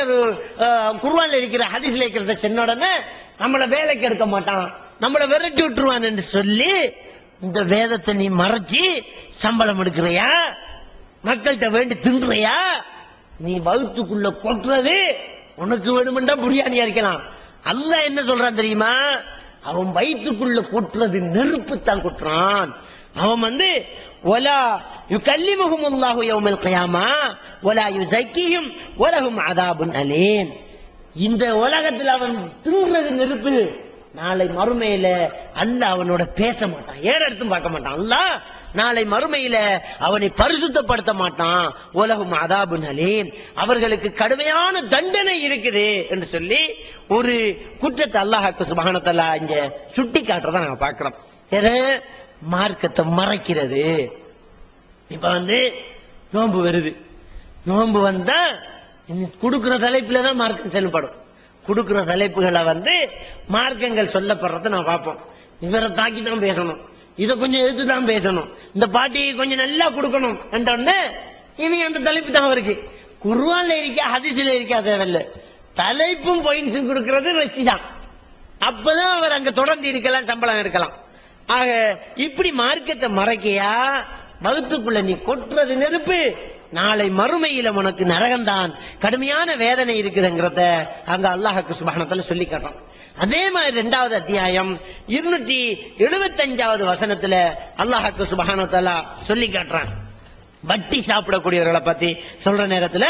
குர்ஆன்ல இருக்கிற ஹதீஸ்ல இருக்கிறத சொன்ன உடனே நம்மள வேலைக்கு எடுக்க மாட்டான், நம்மள விரட்டி விட்டுருவான் என்று சொல்லி இந்த வேதத்தை நீ மறைச்சு சம்பளம் எடுக்கிறியா? மக்கள்கிட்ட வேண்டி தின்றியா? நீ வகுத்துக்குள்ள கொட்டுறது உனக்கு வேணுமெண்டா பிரியாணியா இருக்கலாம். அல்லாஹ் என்ன சொல்றான் தெரியுமா? அவன் வயிற்றுக்குள்ள கொட்டுறது நெருப்பு தான் கொட்டுறான். அவன் வந்து வலா யுகல்லிமுஹுமுல்லாஹு யௌமல் கியாமா வலா யுஸக்கிஹும் வலஹும் அதாபுன் அலீம். இந்த உலகத்தில் அவன் தின்றது நெருப்பு, நாளை மறுமையில அல்லாஹ் அவனோட பேச மாட்டான், ஏறெடுத்தும் பார்க்க மாட்டான். அல்லாஹ் நாளை மறுமையில அவனை பரிசுத்தப்படுத்த மாட்டான். உலகும் அதாபுன் அலீம், அவர்களுக்கு கடுமையான தண்டனை இருக்குது என்று சொல்லி ஒரு குற்றத்தை அல்லாஹ் சுப்ஹானஹு வ தஆலா இங்க சுட்டி காட்டுறத நாங்க பார்க்கிறோம். எது? மார்க்கத்தை மறைக்கிறது. இப்ப வந்து நோன்பு வருது, நோன்பு வந்தா கொடுக்கிற தலைப்புல தான் மார்க்கம் செயல்படும். கொடுக்கிற தலைப்புகளை வந்து மார்க்கங்கள் சொல்லப்படுறத நான் பார்ப்போம். இவரை தாக்கி தான் பேசணும், இதை கொஞ்சம் எடுத்து தான் பேசணும், இந்த பாட்டியை கொஞ்சம் நல்லா கொடுக்கணும் என்றோன்னு இனி அந்த தலைப்பு தான் அவருக்கு. குர்ஆன்ல இருக்க ஹதீஸ்ல இருக்க தேவையில்லை, தலைப்பும் பாயிண்ட்ஸும் கொடுக்கிறது ரஷ்டி தான். அப்பதான் அவர் அங்க தொடர்ந்து இருக்கலாம், சம்பளம் எடுக்கலாம். ஆக இப்படி மார்க்கத்தை மறைக்கையா? வகுத்துக்குள்ள நீ கொட்டுறது நெருப்பு, நாளை மறுமையில உனக்கு நரகம்தான், கடுமையான வேதனை இருக்குதுங்கிறத அங்க அல்லாஹ் சுப்ஹானஹு வ தஆலா சொல்லி காட்டுறான். அதே மாதிரி 2வது அத்தியாயம் 275வது வசனத்துல அல்லாஹ் சுப்ஹானஹு வ தஆலா சொல்லி காட்டுறான். வட்டி சாப்பிடக்கூடியவர்களை பத்தி சொல்ற நேரத்துல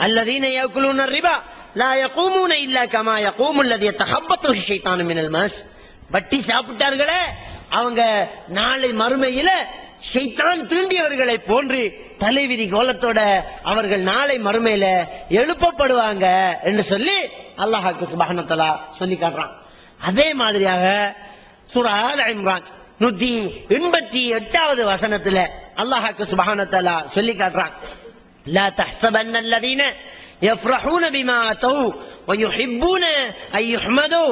அல்லதீன யகுலூன ரிபா லா யகூமுன இல்லா கமா யகூமு அல்லதி யதஹப்பத்து ஷைத்தானு மினல் மஸ். வட்டி சாப்பிட்டார்களே அவங்க நாளை மறுமையில ஷைத்தான் தீண்டியவர்களை போன்று தலைவிரி கோலத்தோட அவர்கள் நாளை மறுமையில எழுப்பப்படுவாங்க என்று சொல்லி அல்லாஹ் சுப்ஹானஹு வ தஆலா சொல்லி காட்டுறான். அதே மாதிரியாக சூரா ஆல் இம்ரான் 188வது வசனத்துல அல்லாஹ் சுப்ஹானஹு வ தஆலா சொல்லி காட்டுறான். லா தஹ்ஸபன்ன அல்லதீன யஃப்ரஹூன பிமா அத்தௌ வ யுஹிப்பூன அன் யுஹ்மது,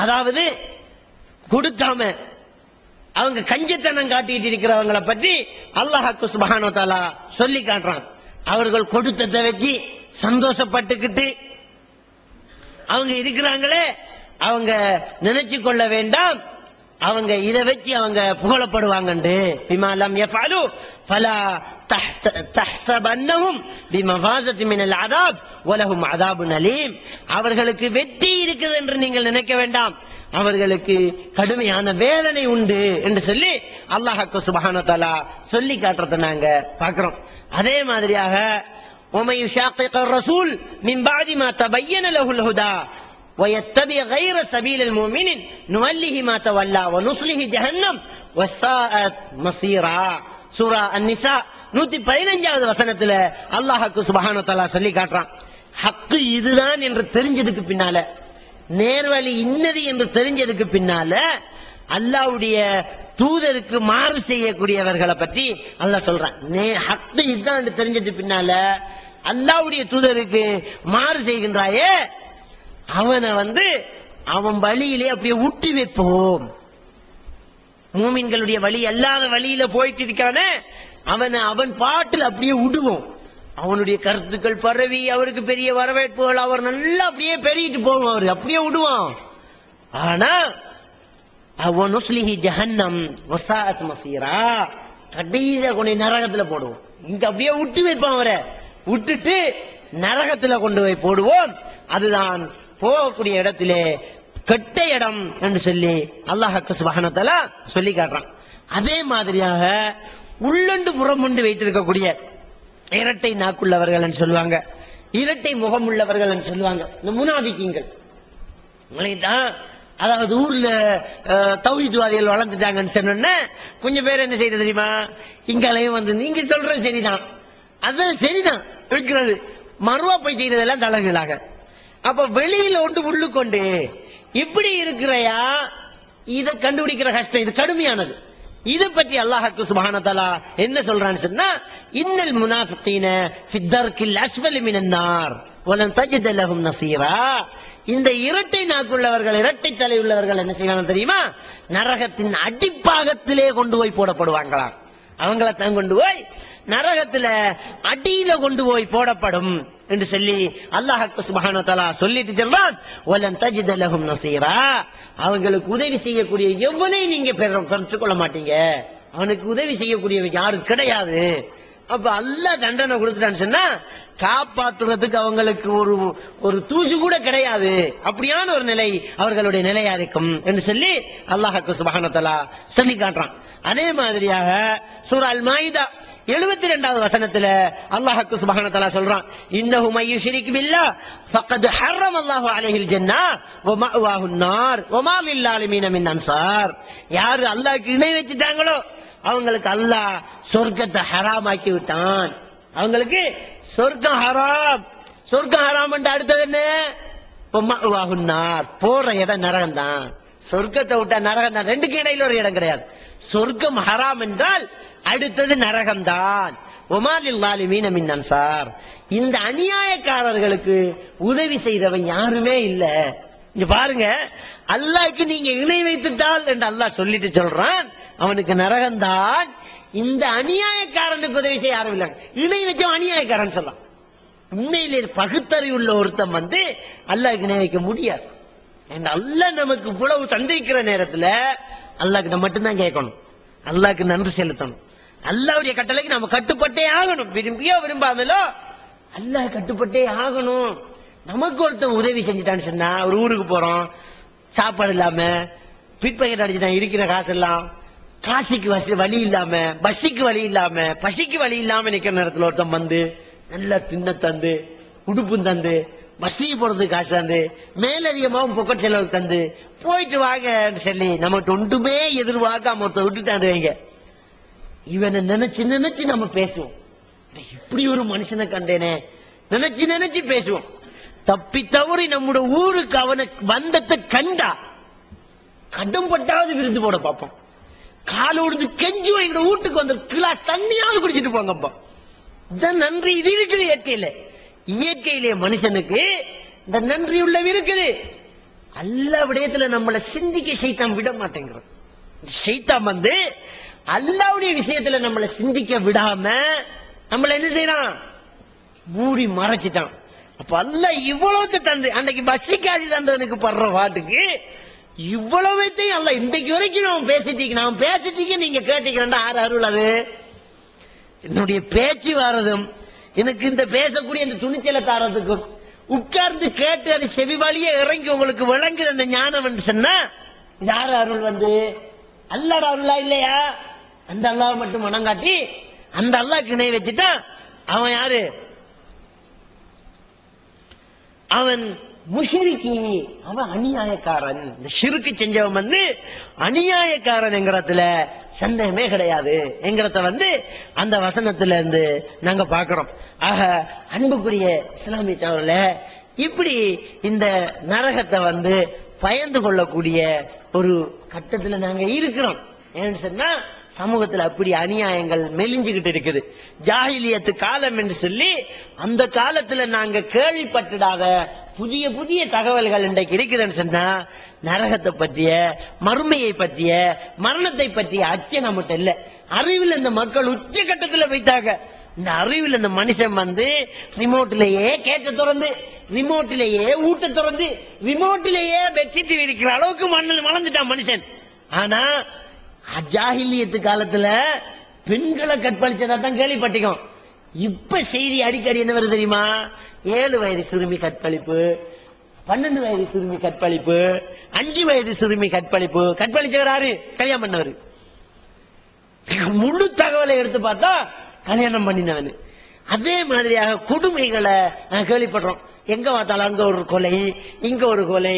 அதாவது கொடுக்காம அவங்க கஞ்சத்தனம் காட்டிட்டு இருக்கிறவங்களை பற்றி அல்லாஹ் சுப்ஹானஹு வ தஆலா சொல்லி காட்டுறான். அவர்கள் கொடுத்ததை வச்சு சந்தோஷப்பட்டுக்கிட்டு அவங்க இருக்கிறாங்களே, அவங்க நினைச்சு கொள்ள வேண்டாம் அவங்க இதை வச்சு அவங்க புகழப்படுவாங்கண்டு. பிமா லம் யஃஅலு ஃபலா தஹ்ஸபன்னஹும் பிமஃபாஸத்தி மினல் அஸாப் வலஹும் அஸாபுன் அலீம். அவர்களுக்கு வெற்றி இருக்குது என்று நீங்கள் நினைக்க வேண்டாம், அவர்களுக்கு கடுமையான வேதனை உண்டு என்று சொல்லி அல்லாஹ் சுப்ஹானஹு வ தஆலா சொல்லி காட்டுறத நாங்க பார்க்கிறோம். அதே மாதிரியாக وَمَن يُشَاقِقِ الرَّسُولَ مِن بَعْدِ مَا تَبَيَّنَ لَهُ الْهُدَى وَيَتَّبِعْ غَيْرَ سَبِيلِ الْمُؤْمِنِينَ نُوَلِّهِ مَا تَوَلَّى وَنُصْلِهِ جَهَنَّمَ وَسَاءَتْ مَصِيرًا. சூரா அன்-நிசா 115வது வசனத்துல அல்லாஹ் சுப்ஹானஹு வ தஆலா சொல்லி காட்டுறான். ஹக்கு இதுதான் என்று தெரிஞ்சதுக்கு பின்னால, நேர்வழி இன்னது என்று தெரிஞ்சதுக்கு பின்னால அல்லாஹ்வுடைய தூதருக்கு மாறு செய்யக்கூடியவர்களை பற்றி அல்லாஹ் சொல்றான். ஹக்கு இதுதான் தெரிஞ்சது பின்னால அல்லாஹ்வுடைய தூதருக்கு மாறு செய்கின்றாயே, அவனை அவன் வழியிலே அப்படியே ஊட்டி வைப்போம். மூமின்களுடைய வழி அல்லாத வழியில போயிட்டு இருக்கானே, அவன் பாட்டில் அப்படியே விடுவோம். அவனுடைய கருத்துக்கள் பரவி அவருக்கு பெரிய வரவேற்புகள், அவர் நல்லா அப்படியே பெருகிட்டு போவோம், அவர் அப்படியே விடுவான். ஆனா ஜஹன்னம் வசாஅத் மஸீரா, கடைசியா கொண்டு நரகத்துல போடுவோம். இங்க அப்படியே விட்டு வைப்பான், அவரை விட்டுட்டு நரகத்துல கொண்டு போய் போடுவோம். அதுதான் போகக்கூடிய இடத்திலே கெட்ட இடம் என்று சொல்லி அல்லாஹ் சுப்ஹானஹு வ தஆலா சொல்லி காட்டுறான். அதே மாதிரியாக உள்ளொண்டு புறமுண்டு வைத்திருக்கக்கூடிய இரட்டை நாக்குள்ளவர்கள் என்று சொல்லுவாங்க, இரட்டை முகம் உள்ளவர்கள் என்று சொல்லுவாங்க, இந்த முனாபிக்கீங்கள். அதாவது ஊர்ல தௌஹீத்வாதிகள் வளர்ந்துட்டாங்கன்னு சொன்னோன்னா கொஞ்சம் பேர் என்ன செய்யறது தெரியுமா, இங்களையும் நீங்க சொல்றது சரிதான், அது சரிதான் இருக்கிறது, மறுவா போய் செய்யறதெல்லாம் தலங்களாக. அப்ப வெளியில உள்ளுக்கொண்டு இப்படி இருக்கிறையா, இதை கண்டுபிடிக்கிற கஷ்டம், இது கடுமையானது. இதை பற்றி அல்லாஹ் சுப்ஹானஹு வ தஆலா என்ன சொல்றான்னு சொன்னா, இன்னல் முனாஃபிகீன ஃபித்தர்கில் அஸ்ஃபலி மினன் நார் வலன் தஜித லஹும் நஸீரா. இந்த இரட்டை நாக்குள்ளவர்கள், இரட்டை தலை உள்ளவர்கள் என்ன செய்வாங்க தெரியுமா, நரகத்தின் அடிப்பாகத்திலே கொண்டு போய் போடப்படுவாங்களாம். அவங்கள தான் கொண்டு போய் நரகத்துல அடியில கொண்டு போய் போடப்படும் என்று சொல்லி அல்லாஹ் சுப்ஹானஹு வ தஆலா சொல்லிட்டு சொல்றான், வலன் தஜித லஹும் நஸீரா. அவங்களுக்கு உதவி செய்யக்கூடிய எவனை நீங்க பெற்றுக்கொள்ள மாட்டீங்க, அவனுக்கு உதவி செய்யக்கூடிய யாரும் கிடையாது. அப்ப அல்லாஹ் தண்டனை கொடுத்துட்டான்னு சொன்னா காப்பாற்றுறதுக்கு அவங்களுக்கு ஒரு தூசு கூட கிடையாது. அப்படியான ஒரு நிலை அவர்களுடைய நிலையா இருக்கும் என்று சொல்லி அல்லாஹ் சுப்ஹானஹு வ தஆலா சொல்லி காட்டுறான். அதே மாதிரியாக சூரா அல் மாயிதா 72வது வசனத்துல அல்லாஹ் சுப்ஹானஹு வ தஆலா சொல்றான், இன்னஹு மை யுஷ்ரிக் பில்லாஹ் ஃபக்கத் ஹர்ரம அல்லாஹு அலைஹில் ஜன்னah வ மஅவாஹுன் நார் வ மா லில் ஆலிமீன மின் அன்சார். யார் அல்லாஹ்க்கு இணை வச்சிட்டாங்களோ அவங்களுக்கு அல்லாஹ் சொர்க்கத்தை ஹராமாக்கி விட்டான். அவங்களுக்கு சொர்க்கம் ஹராம். சொர்க்கம் ஹராம் என்று அடுத்தது என்ன, மஅவாஹுன் நார், போற இடம் நரகம் தான். சொர்க்கத்தை விட்டா நரகம் தான், ரெண்டுக்கு இடையில ஒரு இடம் கிடையாது. சொர்க்கம் ஹராம் என்றால் அடுத்தது நரகம் தான். வமா லில் ஆலிமீன மின் அன்சார். இந்த அநியாயக்காரர்களுக்கு உதவி செய்தவன் யாருமே இல்ல. இங்க பாருங்க, அல்லாஹ்க்கு நீங்க இணை வைத்துட்டால் என்று அல்லாஹ் சொல்லிட்டு சொல்றான், அவனுக்கு நரகம்தான். இந்த அநியாயக்காரனுக்கு உதவி செய்ய யாரும் இல்லை. இணை வச்சவன் அநியாயக்காரன் சொல்லலாம். உண்மையிலே பகுத்தறிவுள்ள ஒருத்தன் அல்லாஹ்க்கு இணை வைக்க முடியாது. அல்லாஹ் நமக்கு இவ்வளவு தந்திருக்கிற நேரத்துல அல்லாஹ்கிட்ட மட்டும்தான் கேட்கணும், அல்லாஹ்க்கு நன்றி செலுத்தணும். அல்லாஹ்வுடைய கட்டளைக்கு நம்ம கட்டுப்பட்டே ஆகணும். விரும்பியோ விரும்பாமலோ அல்லாஹ் கட்டுப்பட்டே ஆகணும். நமக்கு ஒருத்தன் உதவி செஞ்சுட்டான்னு சொன்னா, ஒரு ஊருக்கு போறோம், சாப்பாடு இல்லாம பிட் பாக்கெட் அடிச்சுட்டான், இருக்கிற காசு எல்லாம், காசிக்கு வழி இல்லாம, பஸ்ஸுக்கு வழி இல்லாம, பசிக்கு வழி இல்லாம நிக்கிற நேரத்தில் ஒருத்தன் நல்ல தின்ன தந்து, உடுப்பும் தந்து, பஸ்ஸுக்கு போறதுக்கு காசு தந்து, மேலதிகமாகவும் பொக்கட் செலவு தந்து, போயிட்டு வாங்க சொல்லி நமக்கு ஒன்றுமே எதிர்பார்க்காம ஒருத்த விட்டுட்டான் வைங்க, இவனை நினைச்சு நினைச்சு நம்ம பேசுவோம். இப்படி ஒரு மனுஷனை கண்டேனே நினைச்சு நினைச்சு பேசுவோம். தப்பி தவறி நம்முடைய ஊருக்கு அவனுக்கு வந்தத்தை கண்டா கடம்பட்டாவது விருது போட பார்ப்போம். கால உடுத்து கெஞ்சி எங்க வீட்டுக்கு வந்து கிளாஸ் தண்ணியாவது குடிச்சிட்டு போங்கப்பா. இதான் நன்றி. இது இருக்குது இயற்கையில. இயற்கையிலே மனுஷனுக்கு இந்த நன்றி உள்ளம் இருக்குது. அல்ல விடயத்துல நம்மளை சிந்திக்க சைத்தான் விட மாட்டேங்கிறது. சைத்தான் அல்லாவுடைய விஷயத்துல நம்மளை சிந்திக்க விடாம நம்மள என்ன செய்யறான், மூடி மறைச்சிட்டான். அப்ப அல்ல இவ்வளவுக்கு தந்து அன்னைக்கு பஸ்ஸிக்காதி தந்தவனுக்கு படுற பாட்டுக்கு இவ்வளவைத்தையும் அல்ல இன்றைக்கு வரைக்கும் நாம் பேசிட்டீங்க நீங்க கேட்டீங்கன்னா ஆறு அருள். அது என்னுடைய பேச்சு வர்றதும் எனக்கு இந்த பேசக்கூடிய இந்த துணிச்சலை தாரதுக்கும் உட்கார்ந்து கேட்டு அது செவி வழியே இறங்கி உங்களுக்கு விளங்குற அந்த ஞானம் என்று சொன்னா யாரு அருள் அல்லாட அருளா இல்லையா? அந்த அல்லாஹ் மட்டும் மனங்காட்டி அந்த அல்லாஹ்க்கு இணை வச்சுட்டா அவன் யாரு? அவன் முஷ்ரிக்கி அவன் அநியாயக்காரன். இந்த ஷிர்க் செஞ்சவன் வந்து அநியாயக்காரன் என்கிறதுல சந்தேகமே கிடையாது என்கிறத அந்த வசனத்துல இருந்து நாங்க பாக்குறோம். ஆக அன்புக்குரிய இஸ்லாமிய சகோதரர்களே, இப்படி இந்த நரகத்தை பயந்து கொள்ளக்கூடிய ஒரு கட்டத்துல நாங்க இருக்கிறோம். ஏன்னு சொன்னா சமூகத்துல அப்படி அநியாயங்கள் மெலிஞ்சுகிட்டு இருக்குது. ஜாஹிலியத்து காலம் என்று சொல்லி அந்த காலத்துல நாங்க கேள்விப்பட்டுடாத புதிய புதிய தகவல்கள் இன்றைக்கு இருக்குதுன்னு சொன்னா நரகத்தை பற்றிய, மறுமையை பற்றிய, மரணத்தை பற்றிய அச்சம் நம்மகிட்ட இல்ல. அறிவில் இந்த மக்கள் உச்சகட்டத்துல போயிட்டாங்க. இந்த அறிவில் இந்த மனுஷன் ரிமோட்லயே கேட்ட திறந்து, ரிமோட்லயே ஊட்ட திறந்து, ரிமோட்லயே பெட்ஷீட் இருக்கிற அளவுக்கு மண்ணில் வளர்ந்துட்டான் மனுஷன். ஆனா ஜாஹிலியத்து காலத்துல பெண்களை கற்பழிச்சதா தான் கேள்விப்பட்டிருக்கோம். இப்ப செய்தி அடிக்கடி என்ன வருது தெரியுமா? 7 வயது சிறுமி கற்பழிப்பு, 12 வயது சிறுமி கற்பழிப்பு, 5 வயது சிறுமி கற்பழிப்பு. கற்பழிச்சவர் யாரு? கல்யாணம் பண்ணவர். முழு தகவலை எடுத்து பார்த்தா கல்யாணம் பண்ணினவன். அதே மாதிரியாக கொடுமைகளை கேள்விப்படுறோம். எங்க பார்த்தாலும் அங்க ஒரு கொலை, இங்க ஒரு கொலை,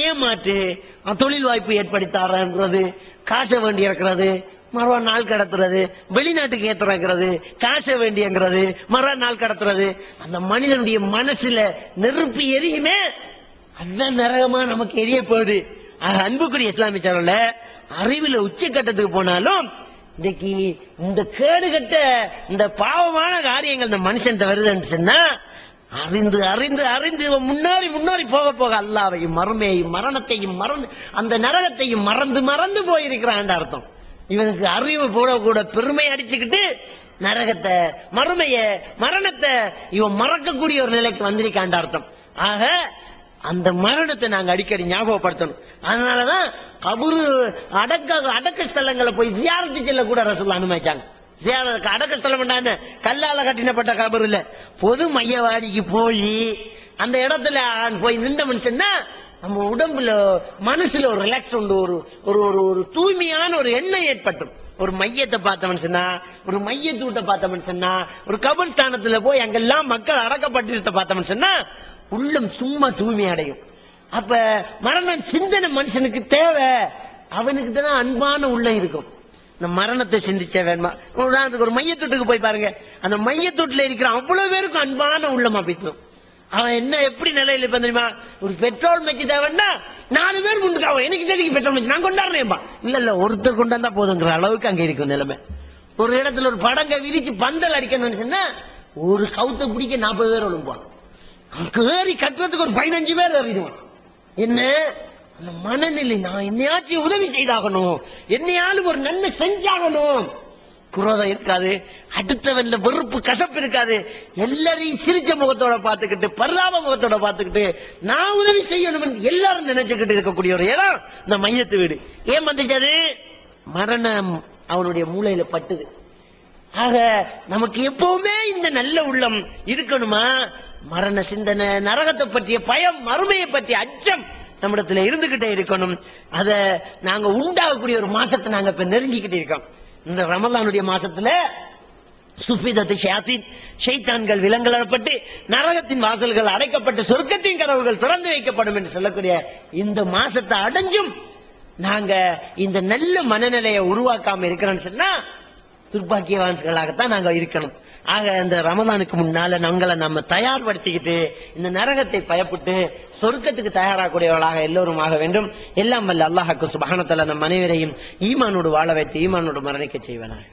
ஏமாற்று, தொழில் வாய்ப்பு ஏற்படுத்தாரன்றது, காசை வேண்டி இருக்கிறது, மறுவா நாள் கடத்துறது, வெளிநாட்டுக்கு ஏத்துறது, காசை வேண்டியங்கிறது, மறுவா நாள் கடத்துறது. அந்த மனிதனுடைய மனசுல நெருப்பு எரியுமே, அதுதான் நரகமா நமக்கு எரிய போகுது. அன்புக்குரிய இஸ்லாமிய சகோதரர்களே, அறிவுல உச்சக்கட்டத்துக்கு போனாலும் இன்னைக்கு இந்த கேடுகட்ட இந்த பாவமான காரியங்கள் இந்த மனுஷன் வருதுன்னு சொன்னா அறிந்து அறிந்து அறிந்து முன்னாடி முன்னாடி போக போக அல்லாஹ்வையும் மறுமையையும் மரணத்தையும் அந்த நரகத்தையும் மறந்து மறந்து போயிருக்கிறான் அர்த்தம். இவனுக்கு அறிவு கூட கூட பெருமை அடிச்சுக்கிட்டு நரகத்தை, மறுமைய, மரணத்தை இவன் மறக்கக்கூடிய ஒரு நிலைக்கு வந்திருக்கான் அர்த்தம். ஆக அந்த மரணத்தை நாங்க அடிக்கடி ஞாபகப்படுத்தணும். அதனாலதான் கபரு அடக்க ஸ்தலங்களை போய் ஜியாரத்து செல்ல கூட ரசூலுல்லாஹ் அனுமதிச்சாங்க. அடக்க ஸ்தலம் கல்லால கட்டினப்பட்ட கபர் இல்ல, பொது மையவாடிக்கு போய் அந்த இடத்துல போய் நின்ற மனுஷன்னா நம்ம உடம்புல மனசுல ஒரு ரிலாக்ஸ் உண்டு, ஒரு ஒரு தூய்மையான ஒரு எண்ணம் ஏற்பட்டும். ஒரு மையத்தை பார்த்தவன் சொன்னா, ஒரு மையத்தூட்டை பார்த்தவன் சொன்னா, ஒரு கபர்ஸ்தானத்துல போய் அங்கெல்லாம் மக்கள் அடக்கப்பட்டிருந்த பார்த்தவன் சொன்னா உள்ளம் சும்மா தூய்மை அடையும். அப்ப மரண சிந்தனை மனுஷனுக்கு தேவை. அவனுக்கு தான் அன்பான உள்ளம் இருக்கும். இந்த மரணத்தை சிந்திச்ச வேணுமா? உதாரணத்துக்கு ஒரு மையத்தூட்டுக்கு போய் பாருங்க, அந்த மையத்தூட்டுல இருக்கிற அவ்வளவு பேருக்கும் அன்பான உள்ளமா பேசணும். அவன் என்ன எப்படி நிலையில இருப்பான் தெரியுமா? ஒரு பெட்ரோல் மெச்சு தேவைன்னா 4 பேர் முன்னுக்காவும் எனக்கு தெரியும் பெட்ரோல் மெச்சு நான் கொண்டாடுறேன்பா. இல்ல ஒருத்தர் கொண்டாந்தா போதுங்கிற அளவுக்கு அங்க இருக்கும் நிலைமை. ஒரு இடத்துல ஒரு படங்க விரிச்சு பந்தல் அடிக்கணும்னு சொன்னா ஒரு கவுத்தை பிடிக்க 40 பேர் ஒழுங்குவான். ஏறி கட்டுறதுக்கு ஒரு 15 பேர் ஏறிடுவான். என்ன அந்த மனநிலை, நான் என்னையாச்சும் உதவி செய்தாகணும், என்னையாலும் ஒரு நன்மை செஞ்சாகணும். குரோதம் இருக்காது, அடுத்தவன்ல வெறுப்பு கசப்பு இருக்காது. எல்லாரையும் சிரிச்ச முகத்தோட பார்த்துக்கிட்டு, பரிதாப முகத்தோட பார்த்துக்கிட்டு நான் உதவி செய்யணும் எல்லாரும் நினைச்சுக்கிட்டு இருக்கக்கூடிய ஒரு இடம் இந்த மையத்து வீடு. ஏன் வந்துச்சது? மரணம் அவனுடைய மூளையில பட்டுது. ஆக நமக்கு எப்பவுமே இந்த நல்ல உள்ளம் இருக்கணுமா? மரண சிந்தனை, நரகத்தை பற்றிய பயம், மறுமையை பற்றிய அச்சம் நம்மிடத்துல இருந்துகிட்டே இருக்கணும். அத நாங்க உண்டாகக்கூடிய ஒரு மாசத்தை நாங்க இப்ப நெருங்கிக்கிட்டு இருக்கோம். இந்த ரமலானுடைய மாசத்துல சுஃபிதத்து ஷயாத்தீன், ஷைத்தான்கள் விலங்கலப்பட்டு நரகத்தின் வாசல்கள் அடைக்கப்பட்டு சொர்க்கத்தின் கதவுகள் திறந்து வைக்கப்படும் என்று சொல்லக்கூடிய இந்த மாசத்தை அடைஞ்சும் நாங்க இந்த நல்ல மனநிலையை உருவாக்காம இருக்கிறோம்னு சொன்னா துர்பாக்கியவான்களாகத்தான் நாங்க இருக்கணும். ஆக இந்த ரமலானுக்கு முன்னால நாங்களை நம்ம தயார்படுத்திக்கிட்டு இந்த நரகத்தை பயப்பட்டு சொர்க்கத்துக்கு தயாராகக்கூடியவர்களாக எல்லோரும் ஆக வேண்டும். எல்லாம் வல்ல அல்லாஹ்வுக்கு சுப்ஹானஹு வ தஆலா நம் அனைவரையும் ஈமானோடு வாழ வைத்து ஈமானோடு மரணிக்க செய்வானாக.